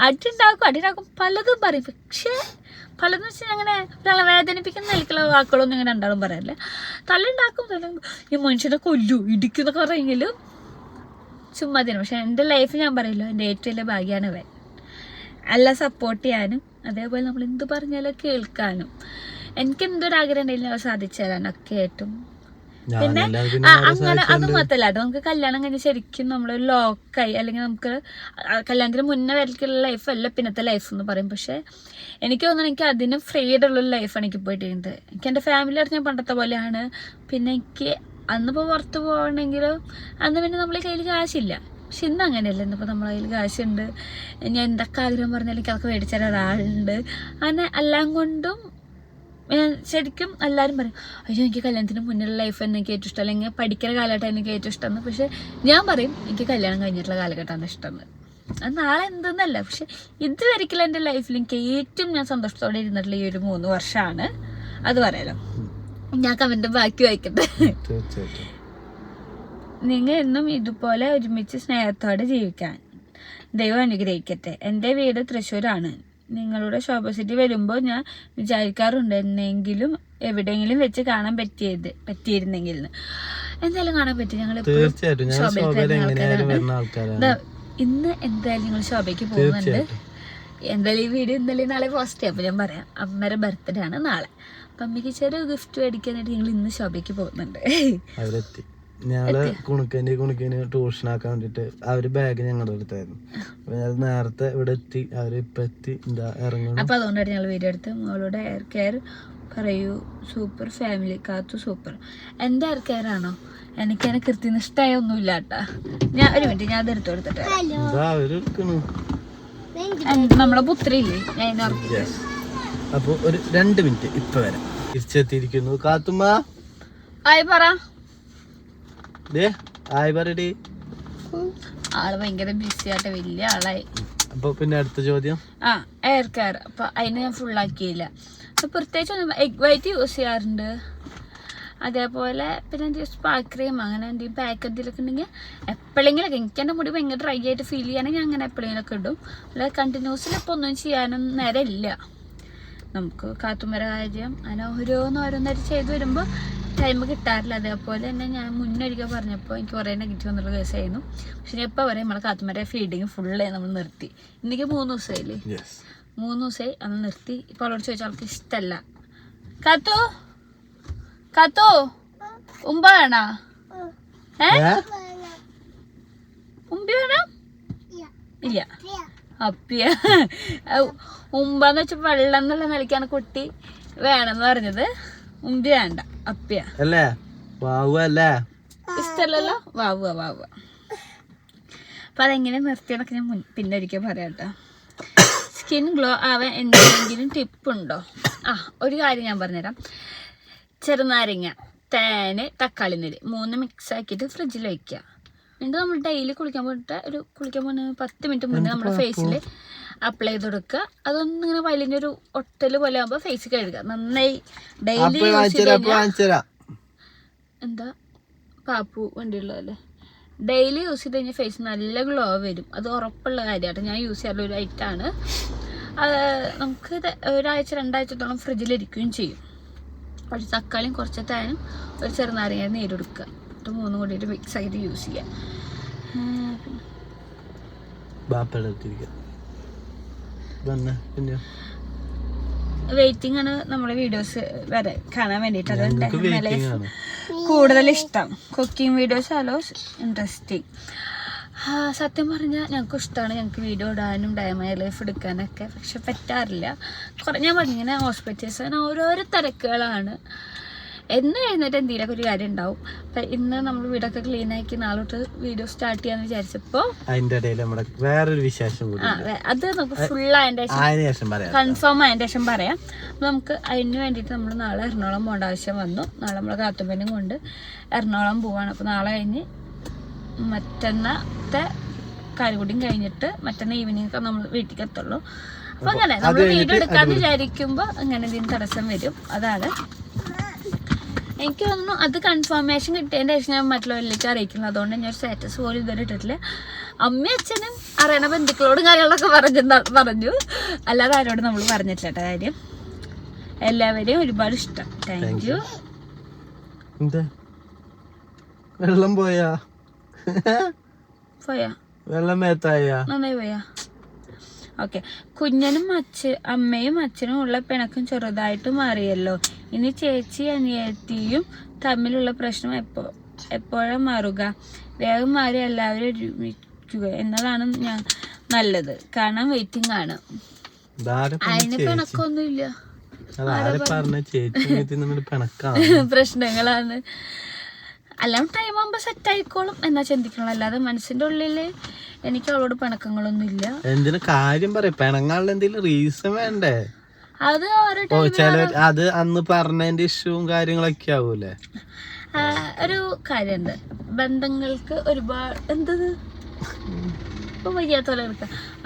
അടിണ്ടാക്കും പലതും പറയും. പക്ഷെ പലതെന്ന് വെച്ചാൽ അങ്ങനെ ഒരാളെ വേദനിപ്പിക്കുന്ന നിലക്കുള്ള വാക്കുകളൊന്നും ഇങ്ങനെ രണ്ടാളും പറയാറില്ല. തല്ലുണ്ടാക്കും, ഈ മനുഷ്യനെ കൊല്ലു ഇടിക്കുന്നൊക്കെ പറഞ്ഞെങ്കിലും ചുമ്മാ തരും. പക്ഷെ എൻ്റെ ലൈഫ് ഞാൻ പറയില്ല, എൻ്റെ ഏറ്റവും വലിയ ഭാഗ്യമാണ് ഇവൻ. എല്ലാം സപ്പോർട്ട് ചെയ്യാനും അതേപോലെ നമ്മൾ എന്ത് പറഞ്ഞാലും കേൾക്കാനും എനിക്ക് എന്തൊരാഗ്രഹം ഉണ്ടെങ്കിലും അത് സാധിച്ചു തരാനൊക്കെ ആയിട്ടും. പിന്നെ അങ്ങനെ അത് മാത്രല്ല കേട്ടോ, നമുക്ക് കല്യാണം കഴിഞ്ഞ് ശരിക്കും നമ്മളൊരു ലോക്കായി അല്ലെങ്കിൽ നമുക്ക് കല്യാണത്തിന് മുന്നേ വരയ്ക്കുള്ള ലൈഫല്ല പിന്നത്തെ ലൈഫ് എന്ന് പറയും. പക്ഷെ എനിക്ക് തോന്നുന്നു എനിക്ക് അതിന് ഫ്രീഡുള്ളൊരു ലൈഫാണ് എനിക്ക് പോയിട്ടിരിക്കുന്നത്. എനിക്ക് എൻ്റെ ഫാമിലി ആയിട്ട് ഞാൻ പണ്ടത്തെ പോലെയാണ്. പിന്നെ എനിക്ക് അന്നിപ്പോൾ പുറത്ത് പോകണമെങ്കിലും അന്ന് പിന്നെ നമ്മളെ കയ്യിൽ കാശില്ല. പക്ഷെ ഇന്ന് അങ്ങനെയല്ല. ഇന്നിപ്പോൾ നമ്മളെ കയ്യിൽ കാശുണ്ട്. ഞാൻ എന്തൊക്കെ ആഗ്രഹം പറഞ്ഞാലും എനിക്ക് അതൊക്കെ മേടിച്ചു തരാൻ ഒരാളുണ്ട്. അങ്ങനെ എല്ലാം കൊണ്ടും ശരിക്കും എല്ലാവരും പറയും അയ്യോ എനിക്ക് കല്യാണത്തിന് മുന്നിലുള്ള ലൈഫ് എനിക്ക് ഏറ്റവും ഇഷ്ടം, അല്ലെങ്കിൽ പഠിക്കുന്ന കാലഘട്ടം എനിക്ക് ഏറ്റവും ഇഷ്ടമെന്ന്. പക്ഷെ ഞാൻ പറയും എനിക്ക് കല്യാണം കഴിഞ്ഞിട്ടുള്ള കാലഘട്ടമാണ് ഇഷ്ടമെന്ന്. അത് നാളെ എന്തെന്നല്ല, പക്ഷെ ഇതുവരെയ്ക്കുള്ള എൻ്റെ ലൈഫിൽ എനിക്ക് ഏറ്റവും ഞാൻ സന്തോഷത്തോടെ ഇരുന്നിട്ടുള്ള ഈ ഒരു 3 വർഷമാണ്. അത് പറയാലോ. ഞാൻ കമന്റ് ബാക്കി വായിക്കട്ടെ. നിങ്ങൾ എന്നും ഇതുപോലെ ഒരുമിച്ച് സ്നേഹത്തോടെ ജീവിക്കാൻ ദൈവം അനുഗ്രഹിക്കട്ടെ. എൻ്റെ വീട് തൃശ്ശൂരാണ്. നിങ്ങളുടെ ഷോപ്പ് സിറ്റി വരുമ്പോൾ ഞാൻ വിചാരിക്കാറുണ്ട് എന്നെങ്കിലും എവിടെയെങ്കിലും വെച്ച് കാണാൻ പറ്റിയിരുന്നെങ്കിൽ. എന്തായാലും കാണാൻ പറ്റി. ഞങ്ങൾ ഇന്ന് എന്തായാലും ഞങ്ങൾ ഷോപ്പയ്ക്ക് പോകുന്നുണ്ട്. എന്തായാലും ഈ വീഡിയോ എന്തായാലും നാളെ പോസ്റ്റ് ചെയ്യാം. അപ്പോൾ ഞാൻ പറയാം, അമ്മയുടെ ബർത്ത്ഡേ ആണ് നാളെ. അപ്പം അമ്മയ്ക്ക് ചെറിയ ഗിഫ്റ്റ് മേടിക്കാനായിട്ട് ഞങ്ങൾ ഇന്ന് ഷോപ്പയ്ക്ക് പോകുന്നുണ്ട്.
ഞങ്ങള് കുണുക്കന് ട്യൂഷൻ ആക്കാൻ വേണ്ടിട്ട് അവര് ബാഗ് ഞങ്ങളുടെ അടുത്തായിരുന്നു. അപ്പൊ ഞാൻ നേരത്തെ ഇവിടെ എത്തി, അവര് ഇപ്പൊ എത്തി ഇറങ്ങും.
അപ്പൊ അതുകൊണ്ടാണ് ഞങ്ങൾ വീഡിയോ എടുത്ത്. മോളുടെ ഹെയർ കെയർ പറയൂ സൂപ്പർ ഫാമിലി കാത്തു സൂപ്പർ. എന്റെ ഹെയർ കെയർ ആണോ? എനിക്കതിനെ കൃത്യനിഷ്ഠായ ഒന്നുമില്ല കേട്ടാ. ഞാൻ ഒരു മിനിറ്റ് ഞാൻ അതെടുത്ത് കൊടുത്തിട്ട് നമ്മളെ പുത്രിയില്ലേ ഞാൻ
അപ്പൊ ഒരു 2 മിനിറ്റ് ഇപ്പൊ വരാം. തിരിച്ചെത്തിയിരിക്കുന്നു കാത്തുമ്മ.
ആയി പറ. ആള് ഭയങ്കര ബിസി ആട്ടെ, വലിയ ആളായി.
അപ്പൊ പിന്നെ അടുത്ത ചോദ്യം
ഹെയർ കെയർ. അപ്പൊ അതിന് ഞാൻ ഫുള്ളാക്കിയില്ല. പ്രത്യേകിച്ച് എഗ് വൈറ്റ് യൂസ് ചെയ്യാറുണ്ട്. അതേപോലെ പിന്നെ എന്തെങ്കിലും സ്പാർക്ക് ക്രീം അങ്ങനെ എന്തെങ്കിലും പാക്ക് എന്തെങ്കിലുമൊക്കെ ഉണ്ടെങ്കിൽ എപ്പോഴെങ്കിലൊക്കെ. എനിക്ക് എൻ്റെ മുടി ഭയങ്കര ഡ്രൈ ആയിട്ട് ഫീൽ ചെയ്യുകയാണെങ്കിൽ ഞാൻ അങ്ങനെ എപ്പോഴെങ്കിലൊക്കെ ഇടും. അല്ലാതെ കണ്ടിന്യൂസിൽ ഇപ്പോൾ ഒന്നും ചെയ്യാനും നേരം ഇല്ല നമുക്ക്. കാത്തുമര കാര്യം അങ്ങനെ ഓരോന്നായിട്ട് ചെയ്ത് വരുമ്പോൾ ടൈം കിട്ടാറില്ല. അതേപോലെ തന്നെ ഞാൻ മുന്നൊരിക്കൽ പറഞ്ഞപ്പോൾ എനിക്ക് കുറേ നെഗറ്റീവ് എന്നുള്ള കേസായിരുന്നു. പക്ഷെ ഞാൻ ഇപ്പോൾ പറയും നമ്മളെ കാത്തുമര ഫീഡിങ് ഫുള്ള് നമ്മൾ നിർത്തി. ഇന്നേക്ക് 3 ദിവസമായില്ലേ, 3 ദിവസമായി അന്ന് നിർത്തി. ഇപ്പോൾ അവളോട് ചോദിച്ചാൽ അവൾക്ക് ഇഷ്ടമല്ല. കാത്തു ഉമ്പ വേണോ? ഉമ്പി വേണം? ഇല്ല. അപ്പിയ ഉമ്പാന്ന് വെച്ചാൽ വെള്ളം എന്നുള്ള നിലയ്ക്കാണ് കുട്ടി വേണമെന്ന് പറഞ്ഞത്. ഉമ്പി വേണ്ട, അപ്പിയ
അല്ലേ? വാവല്ലേ?
ഇഷ്ടല്ലല്ലോ, വാവുക. അപ്പൊ അതെങ്ങനെ നിർത്തിയെന്നൊക്കെ ഞാൻ പിന്നെ ഒരിക്കൽ പറയാം കേട്ടോ. സ്കിൻ ഗ്ലോ ആവാൻ എന്തെങ്കിലും ടിപ്പുണ്ടോ? ഒരു കാര്യം ഞാൻ പറഞ്ഞുതരാം. ചെറുനാരങ്ങ, തേന്, തക്കാളി നീര് 3 മിക്സ് ആക്കിയിട്ട് ഫ്രിഡ്ജിൽ വയ്ക്കുക. എന്നിട്ട് നമ്മൾ ഡെയിലി കുളിക്കാൻ പോകുന്ന 10 മിനിറ്റ് മുന്നേ നമ്മുടെ ഫേസിൽ അപ്ലൈ ചെയ്ത് കൊടുക്കുക. അതൊന്നിങ്ങനെ വലിയൊരു ഒട്ടൽ പോലെ ആകുമ്പോൾ ഫേസ് കഴുകുക നന്നായി. ഡെയിലി എന്താ പാപ്പു വണ്ടിയുള്ളതല്ലേ? ഡെയിലി യൂസ് ചെയ്ത് കഴിഞ്ഞാൽ ഫേസ് നല്ല ഗ്ലോ വരും. അത് ഉറപ്പുള്ള കാര്യമായിട്ട് ഞാൻ യൂസ് ചെയ്യാറുള്ള ഒരു ഐറ്റമാണ്. അത് നമുക്ക് ഒരാഴ്ച 2 ആഴ്ചത്തോളം ഫ്രിഡ്ജിലിരിക്കുകയും ചെയ്യും. കുറച്ച് തക്കാളിയും കുറച്ച് തേനും ഒരു ചെറുനാരങ്ങ നീര് കൊടുക്കുക. എന്നിട്ട് 3 കൂടിയിട്ട് മിക്സ് ആയിട്ട് യൂസ് ചെയ്യുക. വെയിറ്റിംഗ് ആണ് നമ്മുടെ വീഡിയോസ് വരെ കാണാൻ വേണ്ടിയിട്ട്. അതുകൊണ്ട് കൂടുതൽ ഇഷ്ടം കുക്കിംഗ് വീഡിയോസ് ആലോ ഇൻട്രസ്റ്റിംഗ്. സത്യം പറഞ്ഞാൽ ഞങ്ങൾക്ക് ഇഷ്ടമാണ്. ഞങ്ങൾക്ക് വീഡിയോ ഇടാനും ഡയമൈ ലൈഫ് എടുക്കാനൊക്കെ. പക്ഷെ പറ്റാറില്ല. ഞാൻ പറഞ്ഞിങ്ങനെ ഹോസ്പിറ്റൽസ് അങ്ങനെ ഓരോരോ തിരക്കുകളാണ്. എന്ന് എഴുന്നേറ്റ് എന്തെങ്കിലുമൊക്കെ ഒരു കാര്യം ഉണ്ടാവും. അപ്പം ഇന്ന് നമ്മൾ വീടൊക്കെ ക്ലീൻ ആക്കി നാളെ തൊട്ട് വീഡിയോ സ്റ്റാർട്ട് ചെയ്യാന്ന് വിചാരിച്ചപ്പോൾ
അതിന്റെ ഇടയിൽ നമ്മുടെ വേറൊരു വിശേഷം
അത് നമുക്ക് ഫുൾ അതിൻ്റെ കൺഫേം അതിൻ്റെ ശേഷം പറയാം. അപ്പം നമുക്ക് അതിന് വേണ്ടിയിട്ട് നമ്മൾ നാളെ എറണാകുളം പോകേണ്ട ആവശ്യം വന്നു. നാളെ നമ്മൾ കാത്തുമ്പനും കൊണ്ട് എറണാകുളം പോവാണ്. അപ്പോൾ നാളെ കഴിഞ്ഞ് മറ്റന്നത്തെ കാര്യകൂടിയും കഴിഞ്ഞിട്ട് മറ്റന്ന ഈവനിങ് ഒക്കെ നമ്മൾ വീട്ടിലേക്ക് എത്തുള്ളൂ. അപ്പോൾ അങ്ങനെ നമ്മൾ വീഡിയോ എടുക്കാമെന്ന് വിചാരിക്കുമ്പോൾ അങ്ങനെ ഇതിന് തടസ്സം വരും. അതാണ് എനിക്ക് തോന്നുന്നു. അത് കൺഫർമേഷൻ കിട്ടിയതിൻ്റെ ശേഷം ഞാൻ മറ്റുള്ളവരിലേക്ക് അറിയിക്കുന്നത്. അതുകൊണ്ട് ഞാൻ ഒരു സ്റ്റാറ്റസ് പോലും ഇതുവരെ ഇട്ടിട്ടില്ല. അമ്മയും അച്ഛനും അറിയണ ബന്ധുക്കളോടും കാര്യങ്ങളൊക്കെ പറഞ്ഞു. അല്ലാതെ ആരോടും നമ്മൾ പറഞ്ഞിട്ടില്ല കേട്ടോ കാര്യം. എല്ലാവരെയും ഒരുപാട് ഇഷ്ടം. Thank you.
വെള്ളം പോയാ വെള്ളം
നന്നായി പോയാ? ഓക്കെ. കുഞ്ഞനും അമ്മയും അച്ഛനും ഉള്ള പിണക്കം ചെറുതായിട്ട് മാറിയല്ലോ. ഇനി ചേച്ചി അനിയത്തിയും തമ്മിലുള്ള പ്രശ്നം എപ്പോഴാണ് മാറുക? വേഗം മാറി എല്ലാവരും ഒരുമിക്കുക എന്നതാണ് ഞാൻ നല്ലത്. കാണാൻ വെയിറ്റിംഗ് ആണ്. അതിന് പിണക്കൊന്നുമില്ല. പ്രശ്നങ്ങളാണ്. എല്ലാം ടൈം ആകുമ്പോൾ സെറ്റ് ആയിക്കോളും എന്നാ ചിന്തിക്കണം. അല്ലാതെ മനസ്സിന്റെ ഉള്ളില് എനിക്ക് അവളോട് പിണക്കങ്ങളൊന്നും ഇല്ല.
എന്തിനു കാര്യം പറയാം? പിണങ്ങാനുള്ള എന്തെങ്കിലും റീസൺ വേണ്ടേ?
അത്
അത് അന്ന് പറഞ്ഞതിന്റെ ഇഷ്യൂവും കാര്യങ്ങളൊക്കെ ആവൂലേ?
ഒരു കാര്യമുണ്ട്. ബന്ധങ്ങൾക്ക് ഒരുപാട് എന്തത് ഇപ്പൊ വയ്യാത്തോലെ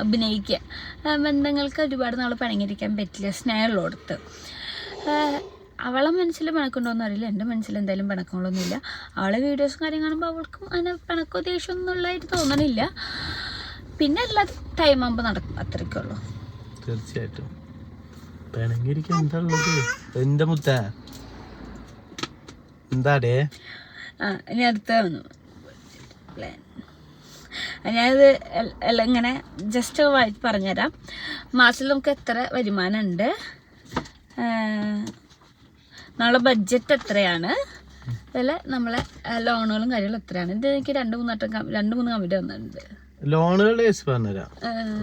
അഭിനയിക്കുക. ബന്ധങ്ങൾക്ക് ഒരുപാട് നാൾ പിണങ്ങിയിരിക്കാൻ പറ്റില്ല. സ്നേഹമുള്ളടത്ത്. അവളെ മനസ്സിൽ പിണക്കുണ്ടോയെന്ന് അറിയില്ല. എൻ്റെ മനസ്സിൽ എന്തായാലും പിണക്കങ്ങളൊന്നുമില്ല. അവളെ വീഡിയോസും കാര്യം കാണുമ്പോൾ അവൾക്കും അങ്ങനെ പിണക്കോ ദേഷ്യം ഒന്നുള്ളതായിട്ട് തോന്നണില്ല. പിന്നെ എല്ലാ ടൈം ആകുമ്പോൾ നടക്കും. അത്രയ്ക്കേ ഉള്ളൂ.
തീർച്ചയായിട്ടും പിണങ്ങിയിരിക്കാൻ എന്താ ഉള്ളത്? എൻ്റെ മുത്ത എന്താടേ?
ഇനി അടുത്ത പ്ലാൻ ഞാനിത് എല്ലാം ഇങ്ങനെ ജസ്റ്റ് പറഞ്ഞുതരാം. മാസത്തിൽ നമുക്ക് എത്ര വരുമാനം ഉണ്ട്, നമ്മളെ ബഡ്ജറ്റ് എത്രയാണ്, അതുപോലെ നമ്മളെ ലോണുകളും കാര്യങ്ങളും എത്രയാണ്. ഇത് എനിക്ക് 2-3 കമ്മിറ്റി വന്നിട്ടുണ്ട്.
ലോണുകളുടെ കേസ് പറഞ്ഞുതരാം.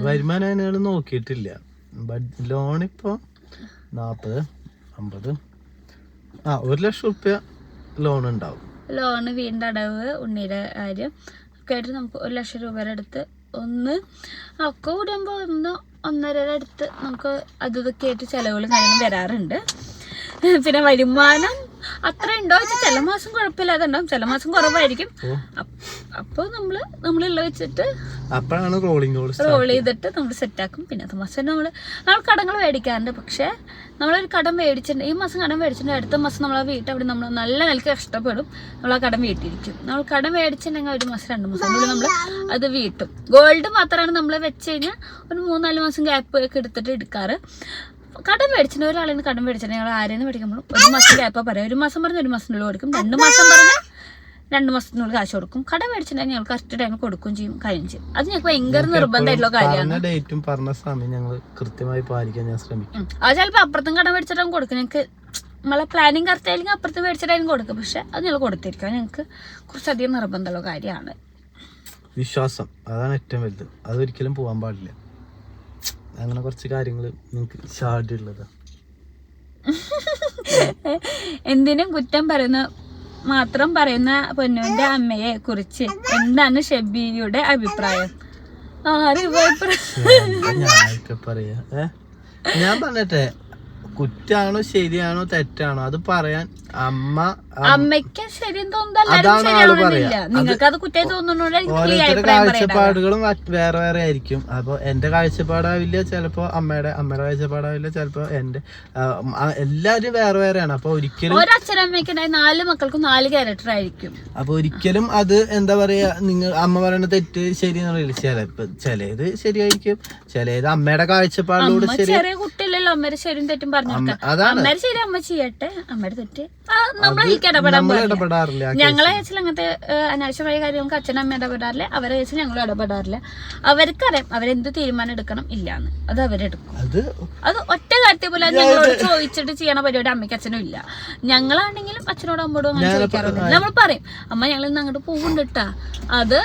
വരുമാനം നോക്കിയിട്ടില്ല. ലോണിപ്പോൾ 40-50 1 ലക്ഷം റുപ്യ ലോൺ ഉണ്ടാവും.
ലോണ്, വീടിൻ്റെ അടവ്, ഉണ്ണിയുടെ കാര്യം ഒക്കെ ആയിട്ട് നമുക്ക് 1 ലക്ഷം രൂപയുടെ അടുത്ത് ഒക്കെ കൂടുമ്പോൾ 1-1.5 അടുത്ത് നമുക്ക് ഇതൊക്കെ ആയിട്ട് ചിലവുകളും കാര്യങ്ങളും വരാറുണ്ട്. പിന്നെ വരുമാനം അത്ര ഉണ്ടോ വെച്ചാൽ ചില മാസം കുഴപ്പമില്ലാതെ ഉണ്ടാവും, ചില മാസം കുറവായിരിക്കും. അപ്പോൾ നമ്മളുള്ള വെച്ചിട്ട്
അപ്പോഴാണ് റോൾ
ചെയ്തിട്ട് നമ്മൾ സെറ്റാക്കും. പിന്നെ അത് മാസം നമ്മൾ കടങ്ങൾ മേടിക്കാറുണ്ട്. പക്ഷേ നമ്മളൊരു കടം മേടിച്ചിട്ടുണ്ട്, ഈ മാസം കടം മേടിച്ചിട്ടുണ്ട്, അടുത്ത മാസം നമ്മളെ വീട്ടവിടെ നമ്മൾ നല്ല നിലയ്ക്ക് കഷ്ടപ്പെടും. നമ്മൾ ആ കടം വീട്ടിയിരിക്കും. നമ്മൾ കടം മേടിച്ചിട്ടുണ്ടെങ്കിൽ 1 മാസം 2 മാസം നമ്മൾ അത് വീട്ടും. ഗോൾഡ് മാത്രമാണ് നമ്മൾ വെച്ച് കഴിഞ്ഞാൽ ഒരു 3-4 മാസം ഗ്യാപ്പ് ഒക്കെ എടുക്കാറ്. കടം മേടിച്ചിട്ട് ഒരാളിൽ നിന്ന് കടം മേടിച്ചിട്ടുണ്ടെങ്കിൽ ഞങ്ങൾ ആരെയും മേടിക്കുമ്പോൾ 1 മാസം ഗ്യാപ്പാ പറയാം. 1 മാസം പറഞ്ഞാൽ 1 മാസത്തിനുള്ളിൽ കൊടുക്കും. 2 മാസം പറഞ്ഞാൽ 2 മാസത്തിനുള്ളിൽ കാശ് കൊടുക്കും. കടം മേടിച്ചിട്ടുണ്ടെങ്കിൽ ഞങ്ങൾ കറക്റ്റ് ടൈമിൽ കൊടുക്കുകയും ചെയ്യും, കാര്യം ചെയ്യും. അത് ഞങ്ങൾക്ക് ഭയങ്കര നിർബന്ധമായിട്ടുള്ള കാര്യമാണ്.
ഡേറ്റും പറഞ്ഞ സമയം ഞങ്ങൾ കൃത്യമായി പാലിക്കാൻ ഞാൻ ശ്രമിക്കും.
അത് ചിലപ്പോൾ അപ്പുറത്തും കടം മേടിച്ചിട്ടാകും കൊടുക്കും. ഞങ്ങൾക്ക് നമ്മളെ പ്ലാനിങ് കറക്റ്റ് ആയിരിക്കും അപ്പുറത്ത് മേടിച്ചിട്ടായും കൊടുക്കും. പക്ഷെ അത് ഞങ്ങൾ കൊടുത്തിരിക്കുക ഞങ്ങൾക്ക് കുറച്ചധികം നിർബന്ധമുള്ള കാര്യമാണ്.
വിശ്വാസം അതാണ് ഏറ്റവും വലുത്. അതൊരിക്കലും പോകാൻ പാടില്ല. അങ്ങനെ കുറച്ച് കാര്യങ്ങൾ നിങ്ങൾക്ക് ഷാർട്ടുള്ളത്.
എന്തിനും കുറ്റം മാത്രം പറയുന്ന പൊന്നുവിന്റെ അമ്മയെ കുറിച്ച് എന്താണ് ഷെബിയുടെ അഭിപ്രായം?
ഞാനൊക്കെ പറയാ ഞാൻ പറഞ്ഞിട്ടെ, കുറ്റാണോ ശരിയാണോ തെറ്റാണോ അത് പറയാൻ
അമ്മയ്ക്ക് ശരി
അതാണ് ആള് പറയാ.
നിങ്ങൾക്ക് അത് കുറ്റായി തോന്നുന്നുണ്ടോ?
ഓരോരുത്തരുടെ കാഴ്ചപ്പാടുകളും വേറെ വേറെ ആയിരിക്കും. അപ്പൊ എന്റെ കാഴ്ചപ്പാടാവില്ല ചിലപ്പോ, അമ്മയുടെ കാഴ്ചപ്പാടാവില്ല ചിലപ്പോ, എന്റെ എല്ലാരും വേറെ വേറെയാണ്. അപ്പൊ ഒരിക്കലും
ഒരച്ഛനമ്മയ്ക്കുണ്ടായി 4 മക്കൾക്കും 4 ക്യാരക്ടർ ആയിരിക്കും.
അപ്പൊ ഒരിക്കലും അത് എന്താ പറയാ, നിങ്ങൾ അമ്മ പറയുന്ന തെറ്റ് ശരി എന്നറിയില്ല. ചിലത് ശരിയായിരിക്കും, ചിലത് അമ്മയുടെ കാഴ്ചപ്പാടിലൂടെ ശരി.
ചെറിയ കുട്ടിയല്ലല്ലോ അമ്മയുടെ ശരിയും തെറ്റും പറഞ്ഞു അമ്മയുടെ ശരി അമ്മ ചെയ്യട്ടെ, അമ്മയുടെ തെറ്റ് നമ്മളെ
ഇടപെടാറില്ല.
ഞങ്ങളെ കേസിൽ അങ്ങനത്തെ അനാവശ്യമായ കാര്യങ്ങൾക്ക് അച്ഛനും അമ്മ ഇടപെടാറില്ല, അവരെ കേസിൽ ഞങ്ങളും ഇടപെടാറില്ല. അവർക്കറിയാം അവരെന്ത് തീരുമാനം എടുക്കണം ഇല്ലാന്ന്, അത് അവരെടുക്കും. അത് ഒറ്റ കാര്യത്തെ പോലെ ഞങ്ങളോട് ചോദിച്ചിട്ട് ചെയ്യണ പരിപാടി അമ്മയ്ക്ക് അച്ഛനും ഇല്ല. ഞങ്ങളാണെങ്കിലും അച്ഛനോടും അമ്മോടും അങ്ങനെ ചോദിക്കാറുണ്ട്. നമ്മൾ പറയും അമ്മ ഞങ്ങൾ ഇന്ന് അങ്ങോട്ട് പോകുന്നുണ്ടാ, അത്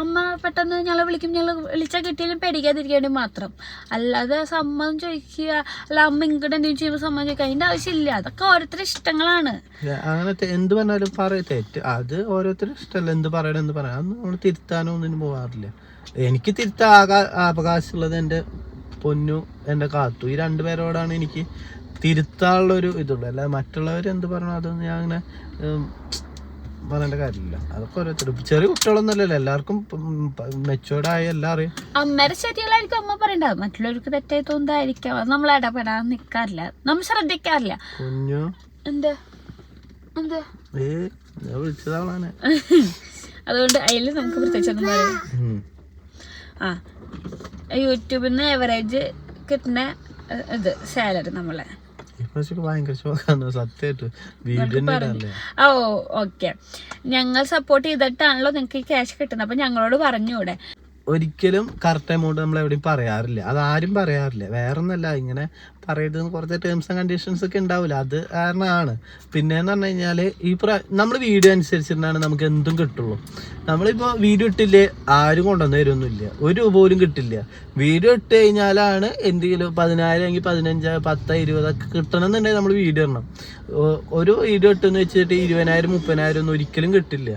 അമ്മ പെട്ടെന്ന് ഞങ്ങളെ വിളിക്കും, ഞങ്ങൾ വിളിച്ചാൽ കിട്ടിയാലും പേടിക്കാതിരിക്കാൻ വേണ്ടി മാത്രം. അല്ലാതെ സമ്മതം ചോദിക്കുക, അല്ല അമ്മ ഇങ്ങോട്ട് എന്തെങ്കിലും ചെയ്യുമ്പോൾ സമ്മതം ചോദിക്കുക, അതിന്റെ ആവശ്യമില്ല. അതൊക്കെ ഓരോരുത്തരുടെ ഇഷ്ടങ്ങളാണ്.
അങ്ങനത്തെ എന്ത് പറഞ്ഞാലും തെറ്റ് അത് ഓരോരുത്തരും ഇഷ്ടമല്ല. എന്ത് പറയണം എന്ത് പറയാം, അതൊന്നും നമ്മൾ തിരുത്താനോ ഒന്നിനും പോകാറില്ല. എനിക്ക് തിരുത്താൻ അവകാശമുള്ളത് എൻ്റെ പൊന്നു, എൻ്റെ കാത്തു, ഈ 2 പേരോടാണ് എനിക്ക് തിരുത്താനുള്ള ഒരു ഇതുള്ളൂ. അല്ല മറ്റുള്ളവർ എന്ത് പറയണോ അതൊന്നും ഞാൻ അങ്ങനെ പറയേണ്ട കാര്യമില്ല. അതൊക്കെ ഓരോരുത്തരും, ചെറിയ കുട്ടികളൊന്നുമല്ലല്ലോ, എല്ലാവർക്കും മെച്ചോർഡായ എല്ലാം അറിയാം.
അമ്മയുടെ ശരികളായിരിക്കും അമ്മ പറയണ്ടാവും, മറ്റുള്ളവർക്ക് തെറ്റായി തോന്നുന്നതായിരിക്കാം. അത് നമ്മൾ ഇടപെടാൻ നിൽക്കാറില്ല, നമ്മൾ ശ്രദ്ധിക്കാറില്ല.
കുഞ്ഞു
എന്താ എന്താ
വിളിച്ചതാണ്.
അതുകൊണ്ട് അതിൽ നമുക്ക് പ്രത്യേകിച്ചൊന്നും പറയാം. യൂട്യൂബിൽ നിന്ന് എവറേജ് കിട്ടുന്ന ഇത് സാലറി നമ്മളെ ഓക്കെ, ഞങ്ങൾ സപ്പോർട്ട് ചെയ്തിട്ടാണല്ലോ നിങ്ങൾക്ക് ക്യാഷ് കിട്ടുന്നത്. അപ്പൊ ഞങ്ങളോട് പറഞ്ഞൂടെ?
ഒരിക്കലും കറക്റ്റ് എമൗണ്ട് നമ്മൾ എവിടെയും പറയാറില്ല, അതാരും പറയാറില്ല. വേറൊന്നല്ല, ഇങ്ങനെ പറയരുതെന്ന് കുറച്ച് ടേംസ് ആൻഡ് കണ്ടീഷൻസ് ഒക്കെ ഉണ്ടാവില്ല, അത് കാരണമാണ്. പിന്നെന്ന് പറഞ്ഞു കഴിഞ്ഞാൽ നമ്മൾ വീഡിയോ അനുസരിച്ചിട്ടാണ് നമുക്ക് എന്തും കിട്ടുള്ളൂ. നമ്മളിപ്പോൾ വീഡിയോ ഇട്ടില്ലേ ആരും കൊണ്ടുവന്ന് തരുമൊന്നുമില്ല, ഒരു രൂപ പോലും കിട്ടില്ല. വീഡിയോ ഇട്ട് കഴിഞ്ഞാലാണ് എന്തെങ്കിലും 10,000 എങ്കിൽ 15, 10, 20 ഒക്കെ കിട്ടണമെന്നുണ്ടെങ്കിൽ നമ്മൾ വീഡിയോ ഇടണം. ഒരു വീഡിയോ ഇട്ടെന്ന് വെച്ചിട്ട് 20,000, 30,000 ഒന്നും ഒരിക്കലും കിട്ടില്ല.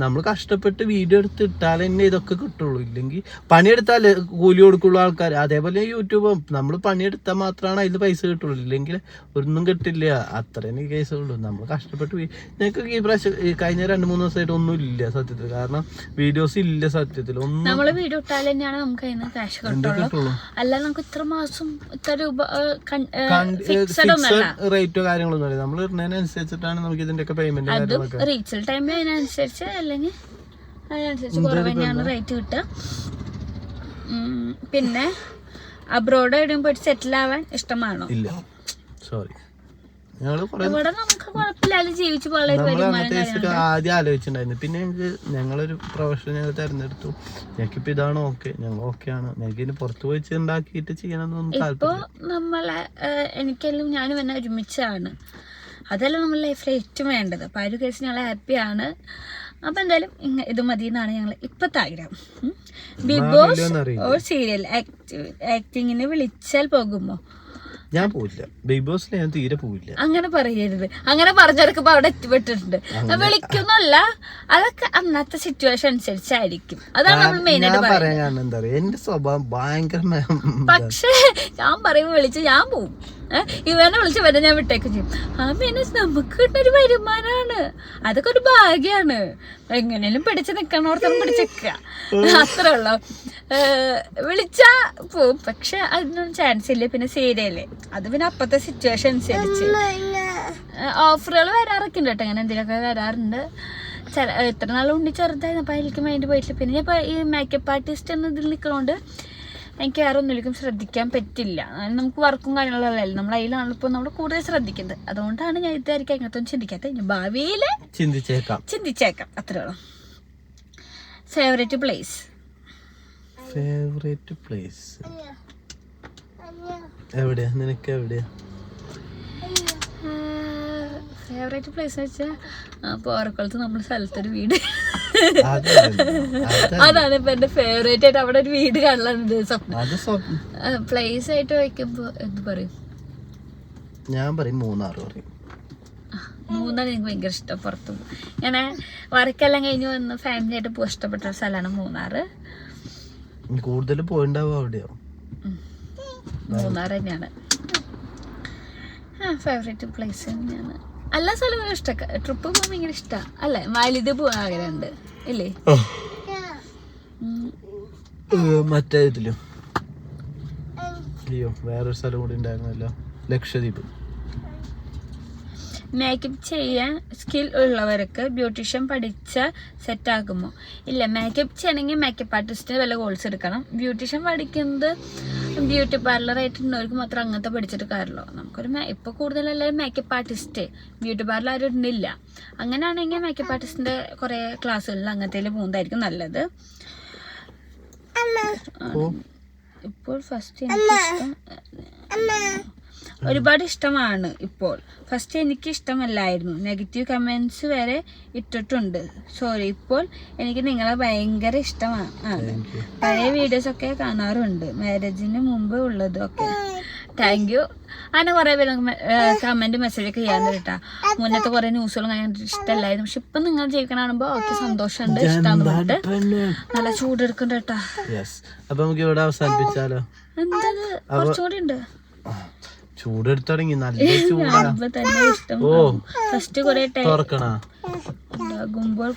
നമ്മൾ കഷ്ടപ്പെട്ട് വീഡിയോ എടുത്ത് ഇട്ടാൽ തന്നെ ഇതൊക്കെ കിട്ടുള്ളൂ. ഇല്ലെങ്കിൽ പണിയെടുത്താലേ കൂലി കൊടുക്കുള്ളൂ ആൾക്കാർ. അതേപോലെ യൂട്യൂബ് നമ്മൾ പണിയെടുത്താൽ മാത്രമാണ് അതിൽ പൈസ കിട്ടുള്ളൂ, ഇല്ലെങ്കിൽ ഒന്നും കിട്ടില്ല. അത്രയും കേസുള്ളൂ. നമ്മൾ കഷ്ടപ്പെട്ട് ഞങ്ങൾക്ക് ഈ പ്രാവശ്യം കഴിഞ്ഞ 2-3 ദിവസമായിട്ട് ഒന്നും ഇല്ല സത്യത്തിൽ, കാരണം വീഡിയോസ് ഇല്ല സത്യത്തിൽ.
നമ്മൾ വീഡിയോ ഇട്ടാൽ തന്നെയാണ് നമുക്ക് അതിന് ക്യാഷ് കിട്ടുള്ളൂ. അല്ല നമുക്ക് ഇത്ര മാസം ഇത്ര രൂപ
റേറ്റോ കാര്യങ്ങളൊന്നും അറിയാം. നമ്മൾ ഇടുന്നതിനനുസരിച്ചിട്ടാണ് നമുക്ക് ഇതിന്റെ ഒക്കെ പേയ്മെന്റ്
റീച്ചൽ ടൈമിൽ അതിനനുസരിച്ച്, അല്ലെങ്കിൽ അതിനനുസരിച്ച് കുറവ് തന്നെയാണ് റേറ്റ് കിട്ടുക. പിന്നെ അബ്രോഡ് എവിടെയും പോയിട്ട് സെറ്റിൽ ആവാൻ ഇഷ്ടമാണോ?
ഇല്ല, സോറി.
ഇവിടെ നമുക്ക് കുഴപ്പമില്ലാതെ ജീവിച്ചു പോകാൻ
ആദ്യം ആലോചിച്ചിട്ടുണ്ടായിരുന്നു. പിന്നെ ഞങ്ങളൊരു പ്രൊഫഷൻ ഞങ്ങൾ തിരഞ്ഞെടുത്തു. ഞങ്ങൾക്കിപ്പോ ഇതാണ് ഓക്കെ, ഞങ്ങൾ ഓക്കെയാണ്. ഞങ്ങൾക്ക് ഇനി പുറത്ത് പോയി ഉണ്ടാക്കിയിട്ട് ചെയ്യണമെന്നൊന്നും
ഇപ്പൊ നമ്മളെ എനിക്കെല്ലാം ഞാനും എന്നെ ഒരുമിച്ചാണ്. അതല്ല നമ്മുടെ ലൈഫിൽ ഏറ്റവും വേണ്ടത്. അപ്പൊ ആ ഒരു കേസ് ഞങ്ങൾ ഹാപ്പിയാണ്. അപ്പൊ എന്തായാലും ഇത് മതി എന്നാണ് ഞങ്ങൾ ഇപ്പത്തെ ആഗ്രഹം. ബിഗ് ബോസ് ഓർ സീരിയൽ ആക്ടിങ്ങിന് വിളിച്ചാൽ പോകുമോ?
ഞാൻ പോയില്ല, ബിഗ് ബോസിൽ ഞാൻ തീരെ പോയില്ല.
അങ്ങനെ പറയരുത്, അങ്ങനെ പറഞ്ഞവർക്ക് അവിടെ എത്തിപ്പെട്ടിട്ടുണ്ട്. വിളിക്കുന്നല്ല, അതൊക്കെ അന്നത്തെ സിറ്റുവേഷൻ അനുസരിച്ചായിരിക്കും. അതാണ് നമ്മൾ മെയിൻ ആയിട്ട്
പറയുന്നത്. എന്റെ സ്വഭാവം ഭയങ്കര,
പക്ഷേ ഞാൻ പറയുമ്പോൾ വിളിച്ച് ഞാൻ പോവും. ഇവനെ വിളിച്ച് വരെ ഞാൻ വിട്ടേക്കും ചെയ്യും. ആ മീൻസ് നമുക്ക് കിട്ടുന്നൊരു വരുമാനമാണ്, അതൊക്കെ ഒരു ഭാഗ്യാണ്. എങ്ങനെയും പിടിച്ച് നിക്കണോടത്തോളം പിടിച്ചേക്കുക, അത്രേ ഉള്ളു. വിളിച്ചാ പോവും, പക്ഷെ അതിനൊന്നും ചാൻസ് ഇല്ല. പിന്നെ സീരിയല് അത് പിന്നെ അപ്പത്തെ സിറ്റുവേഷൻ അനുസരിച്ച് ഓഫറുകൾ വരാറൊക്കെ ഉണ്ട് കേട്ടോ. അങ്ങനെ എന്തെങ്കിലുമൊക്കെ വരാറുണ്ട്. എത്ര നാളും ഉണ്ടി ചെറുതായിരുന്നു, അപ്പം അതിലേക്ക് മൈൻഡ് പോയിട്ടില്ല. പിന്നെ ഞാൻ ഇപ്പോൾ ഈ മേക്കപ്പ് ആർട്ടിസ്റ്റ് എന്ന ഇതിൽ നിൽക്കണോണ്ട് എനിക്ക് വേറെ ഒന്നിലേക്കും ശ്രദ്ധിക്കാൻ പറ്റില്ല. നമുക്ക് വർക്കും കാര്യങ്ങളല്ലേ, നമ്മൾ അതിലാണ് ഇപ്പോൾ നമ്മൾ കൂടുതൽ ശ്രദ്ധിക്കുന്നത്. അതുകൊണ്ടാണ് ഞാൻ ഇതായിരിക്കും അങ്ങനത്തെ ഒന്നും ചിന്തിക്കാത്തത്. ഭാവിയിൽ ചിന്തിച്ചേക്കാം, അത്രേ ഉള്ളൂ. ഫേവറേറ്റ് പ്ലേസ്
എവിടെയാ നിനക്ക്? എവിടെയാ
ഫേവറേറ്റ് പ്ലേസ് വെച്ചാൽ പോറക്കുളത്ത് നമ്മുടെ സ്ഥലത്തൊരു വീട്. അതാണ് ഇപ്പൊ എന്റെ ഫേവറേറ്റ് ആയിട്ട് അവിടെ ഒരു വീട് കാണാനുണ്ട് സ്വപ്നം. പ്ലേസ് ആയിട്ട് വയ്ക്കുമ്പോ എന്ത് പറയും?
ഞാൻ പറയും മൂന്നാറ് പറയും.
മൂന്നാർ എനിക്ക് ഭയങ്കര ഇഷ്ടം. പുറത്തും ഇങ്ങനെ വർക്കെല്ലാം കഴിഞ്ഞ് വന്ന് ഫാമിലി ആയിട്ട് പോകാൻ ഇഷ്ടപ്പെട്ട ഒരു സ്ഥലമാണ് മൂന്നാറ്.
കൂടുതൽ പോയിണ്ടാവും അവിടെയോ?
മൂന്നാർ തന്നെയാണ് ഫേവറേറ്റ് പ്ലേസ് തന്നെയാണ്. എല്ലാ സ്ഥലവും ഇഷ്ടം. ട്രിപ്പ് പോകാൻ ഭയങ്കര ഇഷ്ടമാണ് അല്ലേ? മാലിദ്വീപ് പോകാൻ ആഗ്രഹമുണ്ട് ഇല്ലേ?
മറ്റേ ഇതിലും അയ്യോ വേറൊരു സ്ഥലം കൂടി ഉണ്ടായിരുന്നല്ലോ, ലക്ഷദ്വീപ്.
മേക്കപ്പ് ചെയ്യാൻ സ്കിൽ ഉള്ളവർക്ക് ബ്യൂട്ടീഷ്യൻ പഠിച്ച സെറ്റ് ആകുമോ? ഇല്ല, മേക്കപ്പ് ചെയ്യണമെങ്കിൽ മേക്കപ്പ് ആർട്ടിസ്റ്റിന് വല്ല കോഴ്സ് എടുക്കണം. ബ്യൂട്ടീഷ്യൻ പഠിക്കുന്നത് ബ്യൂട്ടി പാർലറായിട്ടുള്ളവർക്ക് മാത്രം അങ്ങനത്തെ പഠിച്ചിട്ട് കാര്യമല്ലോ. നമുക്കൊരു ഇപ്പോൾ കൂടുതലെല്ലാവരും മേക്കപ്പ് ആർട്ടിസ്റ്റ്, ബ്യൂട്ടി പാർലർ ആരും ഇടുന്നില്ല. അങ്ങനെയാണെങ്കിൽ മേക്കപ്പ് ആർട്ടിസ്റ്റിൻ്റെ കുറേ ക്ലാസ്സുകളിൽ അങ്ങനത്തേൽ പോകുന്നതായിരിക്കും നല്ലത്. ഇപ്പോൾ ഫസ്റ്റ് എനിക്കിഷ്ടം ഒരുപാട് ഇഷ്ടമാണ്. ഇപ്പോൾ ഫസ്റ്റ് എനിക്ക് ഇഷ്ടമല്ലായിരുന്നു, നെഗറ്റീവ് കമൻസ് വരെ ഇട്ടിട്ടുണ്ട്. സോറി, ഇപ്പോൾ എനിക്ക് നിങ്ങളെ ഭയങ്കര ഇഷ്ടമാണ്. പഴയ വീഡിയോസൊക്കെ കാണാറുണ്ട്, മാരേജിന് മുമ്പ് ഉള്ളതൊക്കെ. Thank you. അങ്ങനെ കുറേ പേര് കമൻറ്റ് മെസ്സേജൊക്കെ ചെയ്യാറുണ്ട് കേട്ടാ. മുന്നത്തെ കുറേ ന്യൂസുകളും കണ്ടിട്ട് ഇഷ്ടമല്ലായിരുന്നു. പക്ഷെ ഇപ്പം നിങ്ങൾ ജയിക്കണ കാണുമ്പോൾ ഓക്കെ സന്തോഷമുണ്ട്, ഇഷ്ടമാണെന്ന് പറഞ്ഞിട്ട്. നല്ല ചൂടെടുക്കണ്ട കേട്ടാ.
അപ്പൊ നമുക്ക് ഇവിടെ അവസാനിപ്പിച്ചാലോ?
എന്താ കുറച്ചുകൂടി ഉണ്ട്.
ചൂടെടുത്ത് തുടങ്ങി, നല്ല ചൂടാ. ഓ
ഫസ്റ്റ് കുറെ
തുറക്കണാകുമ്പോൾ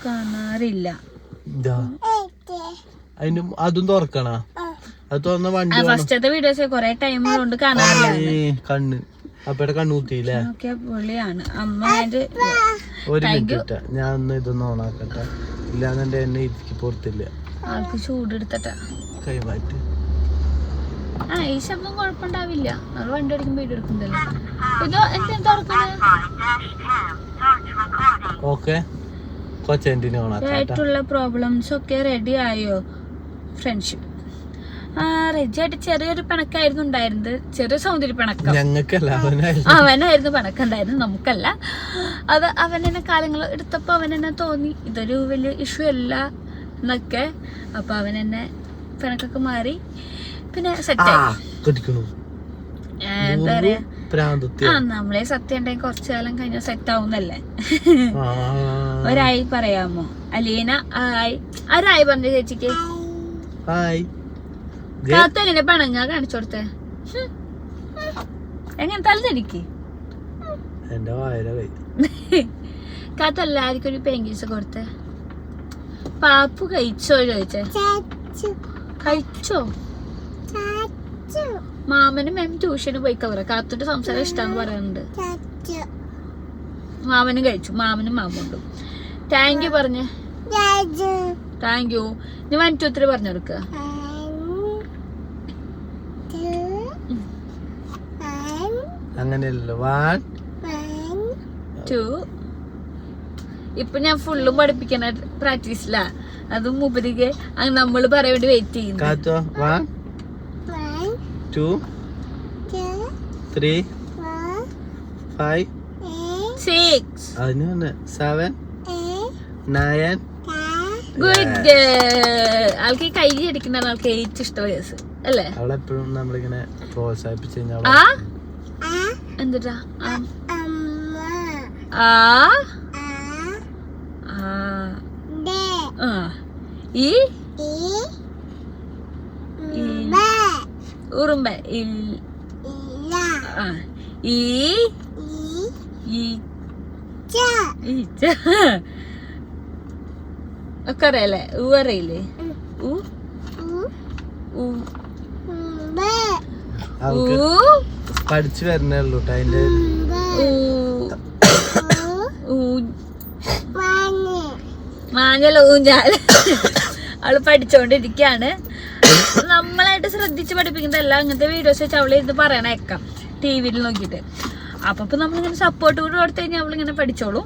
കാണാറില്ല.
അതിന് അതും തുറക്കണ, അത് തുറന്ന വണ്ടി
ഫസ്റ്റത്തെ വീഡിയോസ് കുറെ ടൈം കൊണ്ട് കാണാറില്ല.
കണ്ണ് അപ്പയുടെ കണ്ണൂത്തിയില്ലേ?
പൊളിയാണ് അമ്മ.
ഒരു മിനിറ്റ് ഞാൻ ഒന്ന് ഇതൊന്ന് ഓണാക്കട്ടെ, ഇല്ലാന്നെ എന്നെ ഇരിക്ക് പുറത്തില്ല.
ആൾക്ക് ചൂടെടുത്തട്ടാ
കൈമാറ്റ്.
ഈ ശബ്ദം കുഴപ്പമുണ്ടാവില്ല, നമ്മൾ വണ്ടി ഓടിക്കുമ്പോ വീഡിയോ എടുക്കുന്നുണ്ടല്ലോ. ഇത് എന്താ
ഓക്കെ,
ആയിട്ടുള്ള പ്രോബ്ലംസ് ഒക്കെ റെഡി ആയോ? ഫ്രണ്ട്ഷിപ്പ് റെഡി ആയിട്ട് ചെറിയൊരു പിണക്കായിരുന്നു ഉണ്ടായിരുന്നത്, ചെറിയ സൗന്ദര്യ പിണക്കം. അവനായിരുന്നു പിണക്കുണ്ടായിരുന്നു, നമുക്കല്ല. അത് അവനെന്നെ കാലങ്ങൾ എടുത്തപ്പോൾ അവനെന്നെ തോന്നി ഇതൊരു വലിയ ഇഷ്യൂ അല്ല എന്നൊക്കെ. അപ്പൊ അവനെന്നെ പിണക്കൊക്കെ മാറി, പിന്നെ സെറ്റായി. എന്താ പറയാ, നമ്മളെ സത്യം ഉണ്ടെങ്കിൽ കുറച്ചു കാലം കഴിഞ്ഞാൽ സെറ്റ് ആവുന്നല്ലേ. ഒരായി പറയാമോ? അലീന ആരായി പറഞ്ഞ ചേച്ചിക്ക്? കാത്തു എങ്ങനെ പണങ്ങാ കാണിച്ചു കൊടുത്തേ? എങ്ങനെ തലതിരിക്ക് കാത്തു എല്ലാവർക്കും ഒരു പെയിൻസ് കൊടുത്തേ. പാപ്പു കഴിച്ചോ ചോദിച്ചേ? കഴിച്ചോ? മാമനും മാം ട്യൂഷന് പോയി കവറ. കാത്തുന്റെ സംസാരം ഇഷ്ടാന്ന് പറയുന്നുണ്ട്. മാമനും കഴിച്ചു, മാമനും മാമുണ്ടും. താങ്ക് യു പറഞ്ഞേ. Thank you. നീ 1 2 3 പറഞ്ഞു കൊടുക്ക.
അങ്ങനെയല്ലോ 1
2. ഇപ്പൊ ഞാൻ ഫുള്ളും പഠിപ്പിക്കണ പ്രാക്ടീസിലാ. അതും മൂപ്പരിക്ക് നമ്മള് പറയാൻ വേണ്ടി വെയിറ്റ് ചെയ്യുന്നു.
2 3 5
6
അതിന് 7 9.
ഗുഡ്. ആൾക്ക് കൈ അടിക്കുന്ന ആൾക്ക് ഏറ്റവും ഇഷ്ടം വയസ്സ് അല്ലേ?
അവളെപ്പോഴും നമ്മളിങ്ങനെ പ്രോത്സാഹിപ്പിച്ചു കഴിഞ്ഞാൽ
എന്താ ഉറുമ്പ ഒക്കെ അറിയാലേ? അറിയില്ലേ?
പഠിച്ചു വരണേ ഉള്ളൂ അതിന്റെ.
മാഞ്ഞല ഊഞ്ഞാല് അവള് പഠിച്ചോണ്ടിരിക്കാണ്. നമ്മളായിട്ട് ശ്രദ്ധിച്ച് പഠിപ്പിക്കുന്നതല്ല, അങ്ങനത്തെ വീഡിയോസ് വെച്ച് അവളിരുന്ന് പറയണേക്കാം ടിവിയിൽ നോക്കിയിട്ട്. അപ്പൊ നമ്മളിങ്ങനെ സപ്പോർട്ട് കൂടി കൊടുത്തു കഴിഞ്ഞാൽ അവളിങ്ങനെ പഠിച്ചോളും.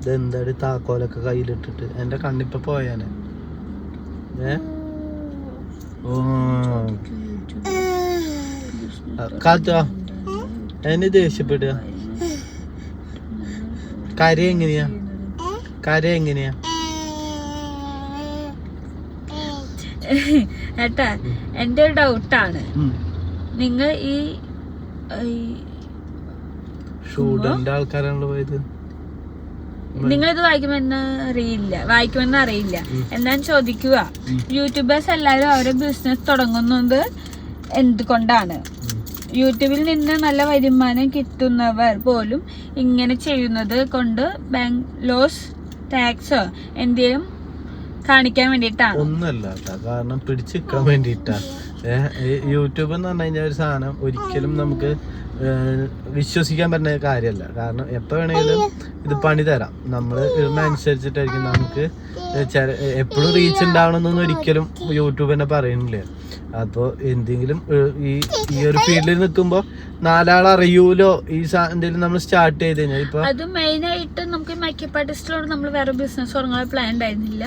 ഇതെന്താടി താക്കോലൊക്കെ കയ്യിലിട്ടിട്ട്? എന്റെ കണ്ണിപ്പോ പോയാനെ. കാത്തോ എന്നെ ദേഷ്യപ്പെടുക? കര എങ്ങനെയാ?
ഏട്ടാ എൻ്റെ ഒരു ഡൗട്ടാണ്, നിങ്ങൾ ഈ
സ്റ്റുഡന്റ് ആൾക്കാരാണല്ലോ പോയത്.
നിങ്ങളിത് വായിക്കുമെന്ന് അറിയില്ല എന്നാൻ ചോദിക്കുക, യൂട്യൂബേഴ്സ് എല്ലാവരും അവരുടെ ബിസിനസ് തുടങ്ങുന്നത് എന്തുകൊണ്ടാണ്? യൂട്യൂബിൽ നിന്ന് നല്ല വരുമാനം കിട്ടുന്നവർ പോലും ഇങ്ങനെ ചെയ്യുന്നത് കൊണ്ട് ബാങ്ക് ലോസ്, ടാക്സോ എന്തെങ്കിലും കാണിക്കാൻ വേണ്ടിയിട്ടാണ്?
ഒന്നല്ല കേട്ടോ, കാരണം പിടിച്ചു നിൽക്കാൻ വേണ്ടിയിട്ടാ. യൂട്യൂബ് എന്ന് പറഞ്ഞു കഴിഞ്ഞാൽ ഒരു സാധനം ഒരിക്കലും നമുക്ക് വിശ്വസിക്കാൻ പറ്റുന്ന കാര്യമല്ല. കാരണം എപ്പോൾ വേണമെങ്കിലും ഇത് പണി തരാം. നമ്മൾ ഇടുന്നതനുസരിച്ചിട്ടായിരിക്കും നമുക്ക് എപ്പോഴും റീച്ച് ഉണ്ടാവണമെന്നൊന്നും ഒരിക്കലും യൂട്യൂബ് തന്നെ പറയുന്നില്ല. അപ്പോൾ എന്തെങ്കിലും ഈ ഒരു ഫീൽഡിൽ നിൽക്കുമ്പോൾ നാലാൾ അറിയൂലോ ഈ എന്തെങ്കിലും നമ്മൾ സ്റ്റാർട്ട് ചെയ്ത് കഴിഞ്ഞാൽ. ഇപ്പൊ
അത് മെയിനായിട്ട് നമുക്ക് മേക്കപ്പ് ആർട്ടിസ്റ്റിലോട് നമ്മൾ വേറെ ബിസിനസ് തുടങ്ങാൻ പ്ലാൻ ഉണ്ടായിരുന്നില്ല.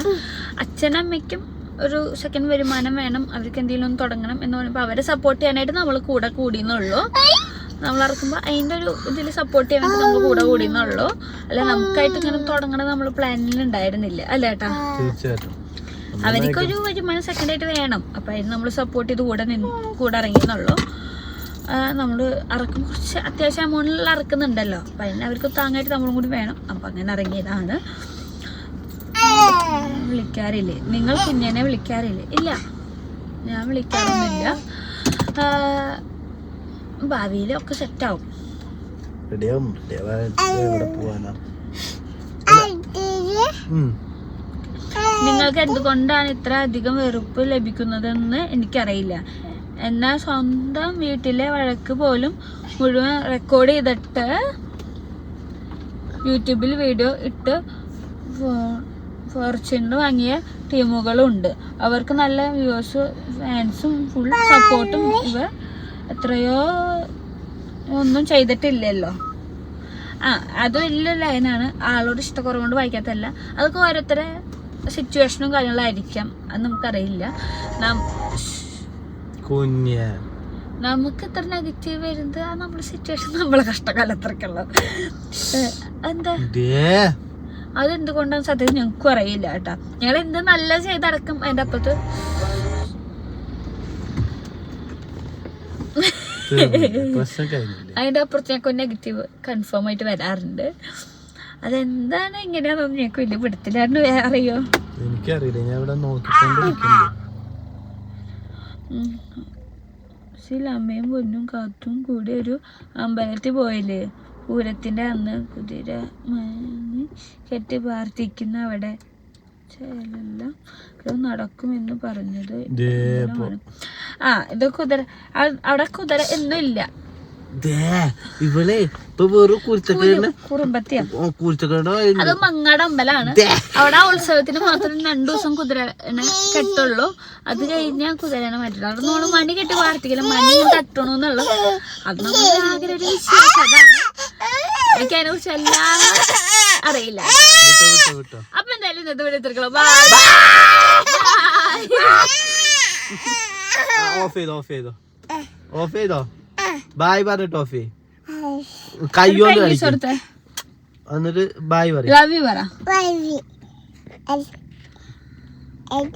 അച്ഛനമ്മയ്ക്കും ഒരു സെക്കൻഡ് വരുമാനം വേണം, അവർക്ക് എന്തെങ്കിലും ഒന്ന് തുടങ്ങണം എന്ന് പറയുമ്പോൾ അവരെ സപ്പോർട്ട് ചെയ്യാനായിട്ട് നമ്മൾ കൂടെ കൂടിയെന്നുള്ളൂ. നമ്മൾ ഇറക്കുമ്പോൾ അതിൻ്റെ ഒരു ഇതിൽ സപ്പോർട്ട് ചെയ്യാനായിട്ട് നമ്മൾ കൂടെ കൂടിയെന്നുള്ളൂ. അല്ല നമുക്കായിട്ട് ഇങ്ങനെ തുടങ്ങണം നമ്മൾ പ്ലാനിൽ ഉണ്ടായിരുന്നില്ല അല്ലേ ഏട്ടാ?
തീർച്ചയായിട്ടും
അവർക്കൊരു വരുമാനം സെക്കൻഡായിട്ട് വേണം. അപ്പം അതിന് നമ്മൾ സപ്പോർട്ട് ചെയ്ത് കൂടെ ഇറങ്ങിയെന്നുള്ളൂ. നമ്മൾ ഇറക്കും കുറച്ച് അത്യാവശ്യം എമൗണ്ടിൽ ഇറക്കുന്നുണ്ടല്ലോ, അപ്പം അതിന് അവർക്ക് താങ്ങായിട്ട് നമ്മളും കൂടി വേണം. അപ്പം അങ്ങനെ ഇറങ്ങിയതാണ്. വിളിക്കാറില്ലേ നിങ്ങൾ? കുഞ്ഞനെ വിളിക്കാറില്ലേ? ഇല്ല, ഞാൻ വിളിക്കാറൊന്നുമില്ല. ഭാവിയിലൊക്കെ സെറ്റാവും. നിങ്ങൾക്ക് എന്തുകൊണ്ടാണ് ഇത്ര അധികം വെറുപ്പ് ലഭിക്കുന്നതെന്ന് എനിക്കറിയില്ല. എന്നാൽ സ്വന്തം വീട്ടിലെ വഴക്ക് പോലും മുഴുവൻ റെക്കോർഡ് ചെയ്തിട്ട് യൂട്യൂബിൽ വീഡിയോ ഇട്ട് ഫോർച്യൂണർ വാങ്ങിയ ടീമുകളുണ്ട്. അവർക്ക് നല്ല വ്യൂവേഴ്സ്, ഫാൻസും ഫുൾ സപ്പോർട്ടും. ഇവർ എത്രയോ ഒന്നും ചെയ്തിട്ടില്ലല്ലോ. അത് വലിയ ലൈനാണ്. ആളോട് ഇഷ്ടക്കുറവുകൊണ്ട് വായിക്കാത്തല്ല, അതൊക്കെ ഓരോരുത്തരെ സിറ്റുവേഷനും കാര്യങ്ങളായിരിക്കാം, അത് നമുക്കറിയില്ല. നമുക്ക് ഇത്ര നെഗറ്റീവ് വരുന്നത് ആ നമ്മുടെ സിറ്റുവേഷൻ, നമ്മളെ കഷ്ടകാലത്രക്കുള്ള എന്താ അതെന്തുകൊണ്ടാണ് സത്യത്തിൽ ഞങ്ങൾക്കും അറിയില്ല കേട്ടാ. ഞങ്ങൾ എന്ത് നല്ല ചെയ്തടക്കും അതിൻ്റെ അപ്പുറത്ത് ഞങ്ങൾക്ക് നെഗറ്റീവ് കൺഫേം ആയിട്ട് വരാറുണ്ട്. അതെന്താണ് ഇങ്ങനെയാണെന്ന് ഞങ്ങൾക്ക് വലിയ പിടുത്തില്ലാണ്ട് അറിയോ?
എനിക്കറിയില്ല, ഞാൻ ഇവിടെ നോക്കിക്കൊണ്ടിരിക്കുന്നു.
അമ്മയും പൊന്നും കാത്തും കൂടി ഒരു അമ്പലത്തിൽ പോയില്ലേ പൂരത്തിന്റെ അന്ന്? കുതിര കെട്ടി പ്രാർത്ഥിക്കുന്ന അവിടെ എല്ലാം നടക്കുമെന്ന് പറഞ്ഞത്. ഇത് കുതിര, അവിടെ കുതിര എന്നും ഇല്ല.
ഇവളെ ഇപ്പൊ വെറും
കുറുമ്പത്തിയാ. അത് മങ്ങാട് അമ്പലാണ്. അവിടെ ആ ഉത്സവത്തിന് മാത്രം 2 ദിവസം കുതിരനെ കെട്ടുള്ളൂ. അത് കഴിഞ്ഞാൽ കുതിരനെ മാറ്റില്ല. അവിടെ നമ്മള് മണി കെട്ടി പ്രാർത്ഥിക്കില്ല, മണി തട്ടണമെന്നുള്ളത്. അത് നമ്മുടെ ആഗ്രഹ ഒരു വിശ്വാസം. അതാണ്, എനിക്ക് അതിനെ കുറിച്ച് എല്ലാം അറിയില്ല. അപ്പൊ എന്തായാലും ഇന്നത്തെ വീഡിയോ തീർക്കണം.
ഓഫ് ചെയ്തോ? ബായ് പറഞ്ഞ ടോഫി കയ്യോണ്ട് കളിക്കും. എന്നിട്ട് ബായ് പറ.
ലവ് യു പറ.